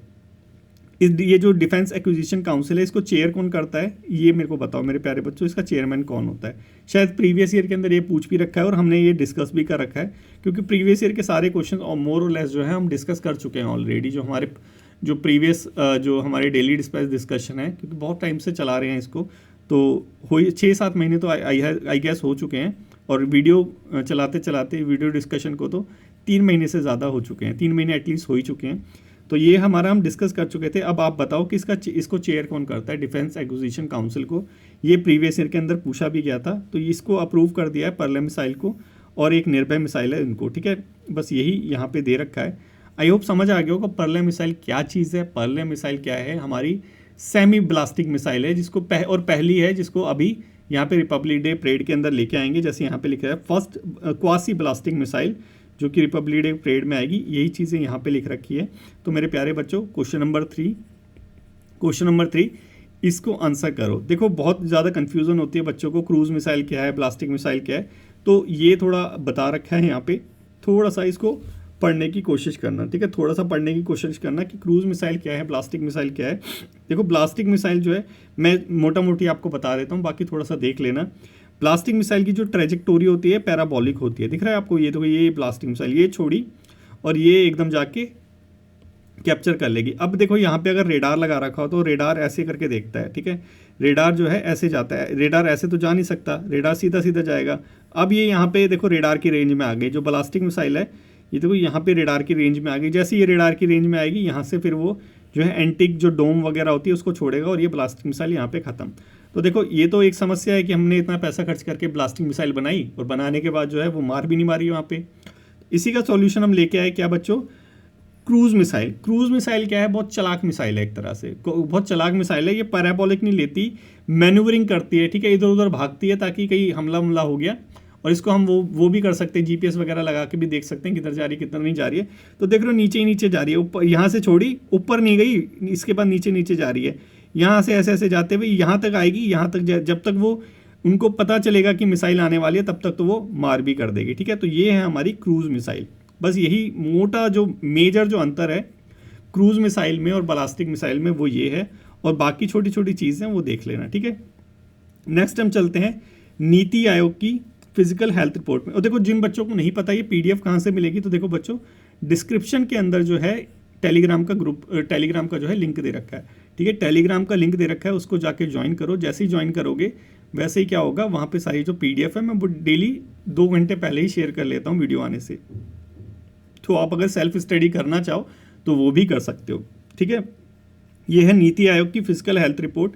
ये जो डिफेंस एक्विजिशन काउंसिल है इसको चेयर कौन करता है, ये मेरे को बताओ मेरे प्यारे बच्चों, इसका चेयरमैन कौन होता है। शायद प्रीवियस ईयर के अंदर ये पूछ भी रखा है और हमने ये डिस्कस भी कर रखा है, क्योंकि प्रीवियस ईयर के सारे क्वेश्चन और मोर और लेस जो है हम डिस्कस कर चुके हैं ऑलरेडी। जो हमारे जो प्रीवियस जो हमारे डेली डिस्कशन है, क्योंकि बहुत टाइम से चला रहे हैं इसको, तो हो 6-7 महीने तो आई गेस हो चुके हैं, और वीडियो चलाते चलाते वीडियो डिस्कशन को तो 3 महीने से ज़्यादा हो चुके हैं, 3 महीने एटलीस्ट हो ही चुके हैं। तो ये हमारा हम डिस्कस कर चुके थे। अब आप बताओ कि इसको चेयर कौन करता है, डिफेंस एक्विजिशन काउंसिल को। ये प्रीवियस ईयर के अंदर पूछा भी गया था, तो इसको अप्रूव कर दिया है परले मिसाइल को, और एक निर्भय मिसाइल है इनको, ठीक है। बस यही यहाँ पे दे रखा है। आई होप समझ आ गया होगा परले मिसाइल क्या चीज़ है। परले मिसाइल क्या है, हमारी सेमी ब्लास्टिक मिसाइल है, जिसको और पहली है जिसको अभी यहाँ पे रिपब्लिक डे परेड के अंदर लेके आएंगे। जैसे यहाँ पे लिखा है फर्स्ट क्वासी ब्लास्टिक मिसाइल, जो कि रिपब्लिक डे परेड में आएगी, यही चीज़ें यहाँ पे लिख रखी है। तो मेरे प्यारे बच्चों क्वेश्चन नंबर 3 इसको आंसर करो। देखो बहुत ज़्यादा कन्फ्यूज़न होती है बच्चों को, क्रूज़ मिसाइल क्या है, ब्लास्टिक मिसाइल क्या है, तो ये थोड़ा बता रखा है यहाँ पे। थोड़ा सा इसको पढ़ने की कोशिश करना, ठीक है, थोड़ा सा पढ़ने की कोशिश करना कि क्रूज़ मिसाइल क्या है, ब्लास्टिक मिसाइल क्या है। देखो ब्लास्टिक मिसाइल जो है मैं मोटा मोटी आपको बता देता हूँ, बाकी थोड़ा सा देख लेना। ब्लास्टिक मिसाइल की जो ट्रेजेक्टोरी होती है पैराबोलिक होती है, दिख रहा है आपको, ये देखो ये ब्लास्टिक मिसाइल ये छोड़ी और ये एकदम जाके कैप्चर कर लेगी। अब देखो यहाँ पे अगर रेडार लगा रखा हो तो रेडार ऐसे करके देखता है, ठीक है, रेडार जो है ऐसे जाता है, रेडार ऐसे तो जा नहीं सकता, रेडार सीधा सीधा जाएगा। अब ये यहाँ पे देखो रेडार की रेंज में आ गई, जो ब्लास्टिक मिसाइल है ये देखो यहाँ पे रेडार की रेंज में आ गई। जैसे ये रेडार की रेंज में आएगी यहाँ से फिर वो जो है एंटिक जो डोम वगैरह होती है उसको छोड़ेगा, और ये ब्लास्टिक मिसाइल यहाँ पे खत्म। तो देखो ये तो एक समस्या है कि हमने इतना पैसा खर्च करके ब्लास्टिक मिसाइल बनाई और बनाने के बाद जो है वो मार भी नहीं मारी वहाँ पे। इसी का सॉल्यूशन हम लेके आए क्या बच्चों, क्रूज मिसाइल। क्रूज मिसाइल क्या है, बहुत चलाक मिसाइल है, एक तरह से बहुत चलाक मिसाइल है। ये पैराबोलिक नहीं लेती, मैन्यूवरिंग करती है, ठीक है, इधर उधर भागती है ताकि कहीं हमला हो गया, और इसको हम वो भी कर सकते हैं, GPS वगैरह लगा के भी देख सकते हैं किधर जा रही है किधर नहीं जा रही है। तो देख रहे हो नीचे ही नीचे जा रही है, ऊपर यहाँ से छोड़ी ऊपर नहीं गई, इसके बाद नीचे नीचे जा रही है, यहाँ से ऐसे ऐसे जाते हुए यहाँ तक आएगी, यहाँ तक जब तक वो उनको पता चलेगा कि मिसाइल आने वाली है तब तक तो वो मार भी कर देगी, ठीक है। तो ये है हमारी क्रूज मिसाइल। बस यही मोटा जो मेजर जो अंतर है क्रूज मिसाइल में और बैलिस्टिक मिसाइल में वो ये है, और बाकी छोटी छोटी चीज़ें वो देख लेना, ठीक है। नेक्स्ट हम चलते हैं नीति आयोग की फिजिकल हेल्थ रिपोर्ट में। और देखो जिन बच्चों को नहीं पता ये PDF कहाँ से मिलेगी, तो देखो बच्चों डिस्क्रिप्शन के अंदर जो है टेलीग्राम का जो है लिंक दे रखा है, ठीक है, टेलीग्राम का लिंक दे रखा है, उसको जाके ज्वाइन करो। जैसे ही ज्वाइन करोगे वैसे ही क्या होगा, वहाँ पे सारी जो PDF है मैं वो डेली 2 घंटे पहले ही शेयर कर लेता हूँ वीडियो आने से। तो आप अगर सेल्फ स्टडी करना चाहो तो वो भी कर सकते हो, ठीक है। ये है नीति आयोग की फिजिकल हेल्थ रिपोर्ट।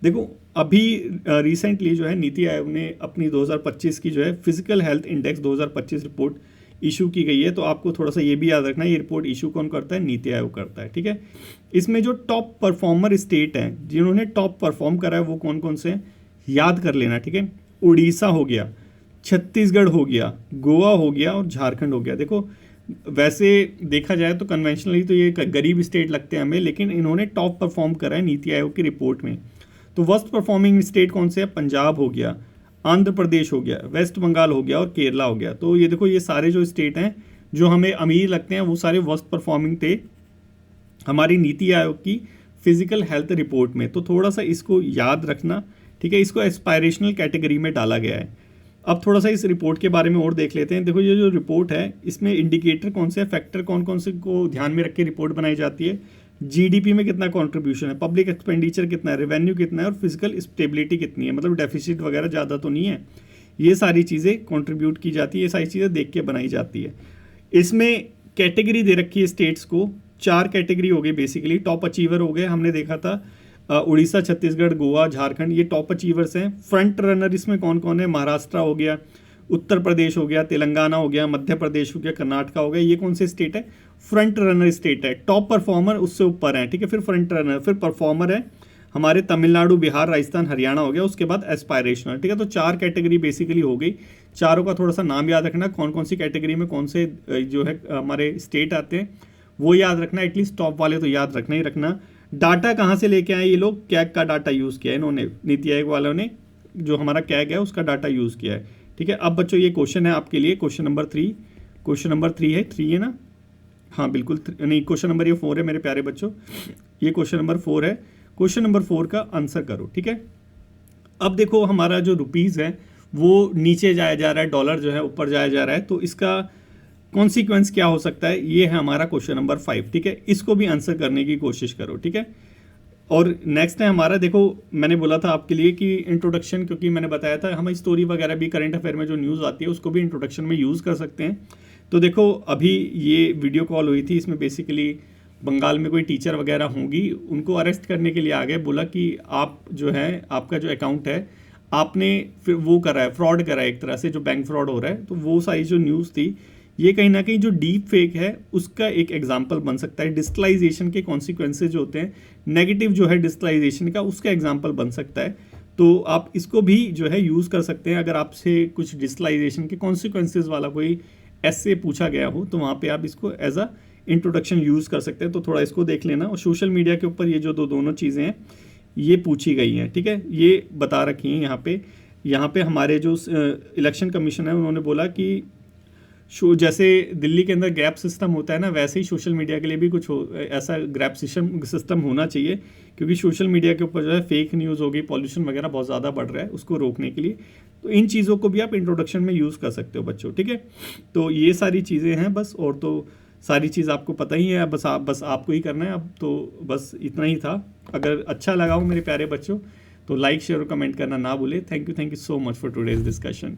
देखो अभी रिसेंटली जो है नीति आयोग ने अपनी 2025 की जो है physical health index 2025 report issue की गई है। तो आपको थोड़ा सा ये भी याद रखना है, ये रिपोर्ट इशू कौन करता है, नीति आयोग करता है, ठीक है। इसमें जो टॉप परफॉर्मर स्टेट हैं जिन्होंने टॉप परफॉर्म करा है वो कौन कौन से हैं, याद कर लेना, ठीक है। उड़ीसा हो गया, छत्तीसगढ़ हो गया, गोवा हो गया और झारखंड हो गया। देखो वैसे देखा जाए तो कन्वेंशनली तो ये गरीब स्टेट लगते हैं हमें, लेकिन इन्होंने टॉप परफॉर्म करा है नीति आयोग की रिपोर्ट में। तो वर्स्ट परफॉर्मिंग स्टेट कौन से है, पंजाब हो गया, आंध्र प्रदेश हो गया, वेस्ट बंगाल हो गया और केरला हो गया। तो ये देखो ये सारे जो स्टेट हैं जो हमें अमीर लगते हैं वो सारे वर्स्ट परफॉर्मिंग थे हमारी नीति आयोग की फिजिकल हेल्थ रिपोर्ट में। तो थोड़ा सा इसको याद रखना, ठीक है। इसको एस्पायरेशनल कैटेगरी में डाला गया है। अब थोड़ा सा इस रिपोर्ट के बारे में और देख लेते हैं। देखो ये जो रिपोर्ट है इसमें इंडिकेटर कौन से, फैक्टर कौन कौन से को ध्यान में रख के रिपोर्ट बनाई जाती है। GDP में कितना कंट्रीब्यूशन है, पब्लिक एक्सपेंडिचर कितना है, रेवेन्यू कितना है और फिजिकल स्टेबिलिटी कितनी है, मतलब डेफिसिट वगैरह ज़्यादा तो नहीं है। ये सारी चीज़ें कंट्रीब्यूट की जाती है, ये सारी चीज़ें देख के बनाई जाती है। इसमें कैटेगरी दे रखी है स्टेट्स को, 4 कैटेगरी हो गई बेसिकली। टॉप अचीवर हो गए, हमने देखा था उड़ीसा, छत्तीसगढ़, गोवा, झारखंड, ये टॉप अचीवर्स हैं। फ्रंट रनर इसमें कौन कौन है? महाराष्ट्र हो गया, उत्तर प्रदेश हो गया, तेलंगाना हो गया, मध्य प्रदेश हो गया, कर्नाटका हो गया। ये कौन से स्टेट है? फ्रंट रनर स्टेट है। टॉप परफॉर्मर उससे ऊपर है, ठीक है। फिर फ्रंट रनर, फिर परफॉर्मर है हमारे तमिलनाडु, बिहार, राजस्थान, हरियाणा हो गया। उसके बाद एस्पायरेशनल, ठीक है। तो 4 कैटेगरी बेसिकली हो गई। चारों का थोड़ा सा नाम याद रखना, कौन कौन सी कैटेगरी में कौन से जो है हमारे स्टेट आते हैं वो याद रखना। एटलीस्ट टॉप वाले तो याद रखना ही रखना। डाटा कहाँ से लेके आए ये लोग? कैग का डाटा यूज़ किया है इन्होंने, नीति आयोग वालों ने जो हमारा कैग है उसका डाटा यूज़ किया है, ठीक है। अब बच्चों ये क्वेश्चन है आपके लिए, क्वेश्चन नंबर 3। क्वेश्चन नंबर 3 है, 3 है ना? हाँ बिल्कुल, नहीं क्वेश्चन नंबर ये 4 है मेरे प्यारे बच्चों, ये क्वेश्चन नंबर 4 है। क्वेश्चन नंबर 4 का आंसर करो, ठीक है। अब देखो हमारा जो रुपीज़ है वो नीचे जाया जा रहा है, डॉलर जो है ऊपर जाया जा रहा है, तो इसका कॉन्सिक्वेंस क्या हो सकता है? ये है हमारा क्वेश्चन नंबर 5, ठीक है। इसको भी आंसर करने की कोशिश करो, ठीक है। और नेक्स्ट है हमारा, देखो मैंने बोला था आपके लिए कि इंट्रोडक्शन, क्योंकि मैंने बताया था हम स्टोरी वगैरह भी करंट अफेयर में जो न्यूज़ आती है उसको भी इंट्रोडक्शन में यूज़ कर सकते हैं। तो देखो अभी ये वीडियो कॉल हुई थी, इसमें बेसिकली बंगाल में कोई टीचर वगैरह होंगी, उनको अरेस्ट करने के लिए आ गए, बोला कि आप जो है आपका जो अकाउंट है आपने फिर वो करा है, फ्रॉड करा है एक तरह से, जो बैंक फ्रॉड हो रहा है। तो वो सारी जो न्यूज़ थी ये कहीं ना कहीं जो डीप फेक है उसका एक एग्जाम्पल बन सकता है। डिजिटलाइजेशन के कॉन्सिक्वेंसेज जो होते हैं नेगेटिव जो है डिजिटलाइजेशन का, उसका एग्जाम्पल बन सकता है। तो आप इसको भी जो है यूज़ कर सकते हैं। अगर आपसे कुछ डिजिटलाइजेशन के कॉन्सिक्वेंसेज वाला कोई ऐसे पूछा गया हो तो वहाँ पे आप इसको एज अ इंट्रोडक्शन यूज़ कर सकते हैं। तो थोड़ा इसको देख लेना। और सोशल मीडिया के ऊपर ये जो दोनों चीज़ें हैं ये पूछी गई हैं, ठीक है, ये बता रखी हैं यहाँ पे हमारे जो इलेक्शन कमीशन है उन्होंने बोला कि जैसे दिल्ली के अंदर गैप सिस्टम होता है ना, वैसे ही सोशल मीडिया के लिए भी कुछ ऐसा गैप सिस्टम होना चाहिए, क्योंकि सोशल मीडिया के ऊपर जो है फेक न्यूज़ हो गई, पॉल्यूशन वगैरह बहुत ज़्यादा बढ़ रहा है, उसको रोकने के लिए। तो इन चीज़ों को भी आप इंट्रोडक्शन में यूज़ कर सकते हो बच्चों, ठीक है। तो ये सारी चीज़ें हैं बस, और तो सारी चीज़ आपको पता ही है, बस आपको ही करना है अब। तो बस इतना ही था। अगर अच्छा लगा हो मेरे प्यारे बच्चों तो लाइक, शेयर और कमेंट करना ना भूले। Thank you so much for today's discussion.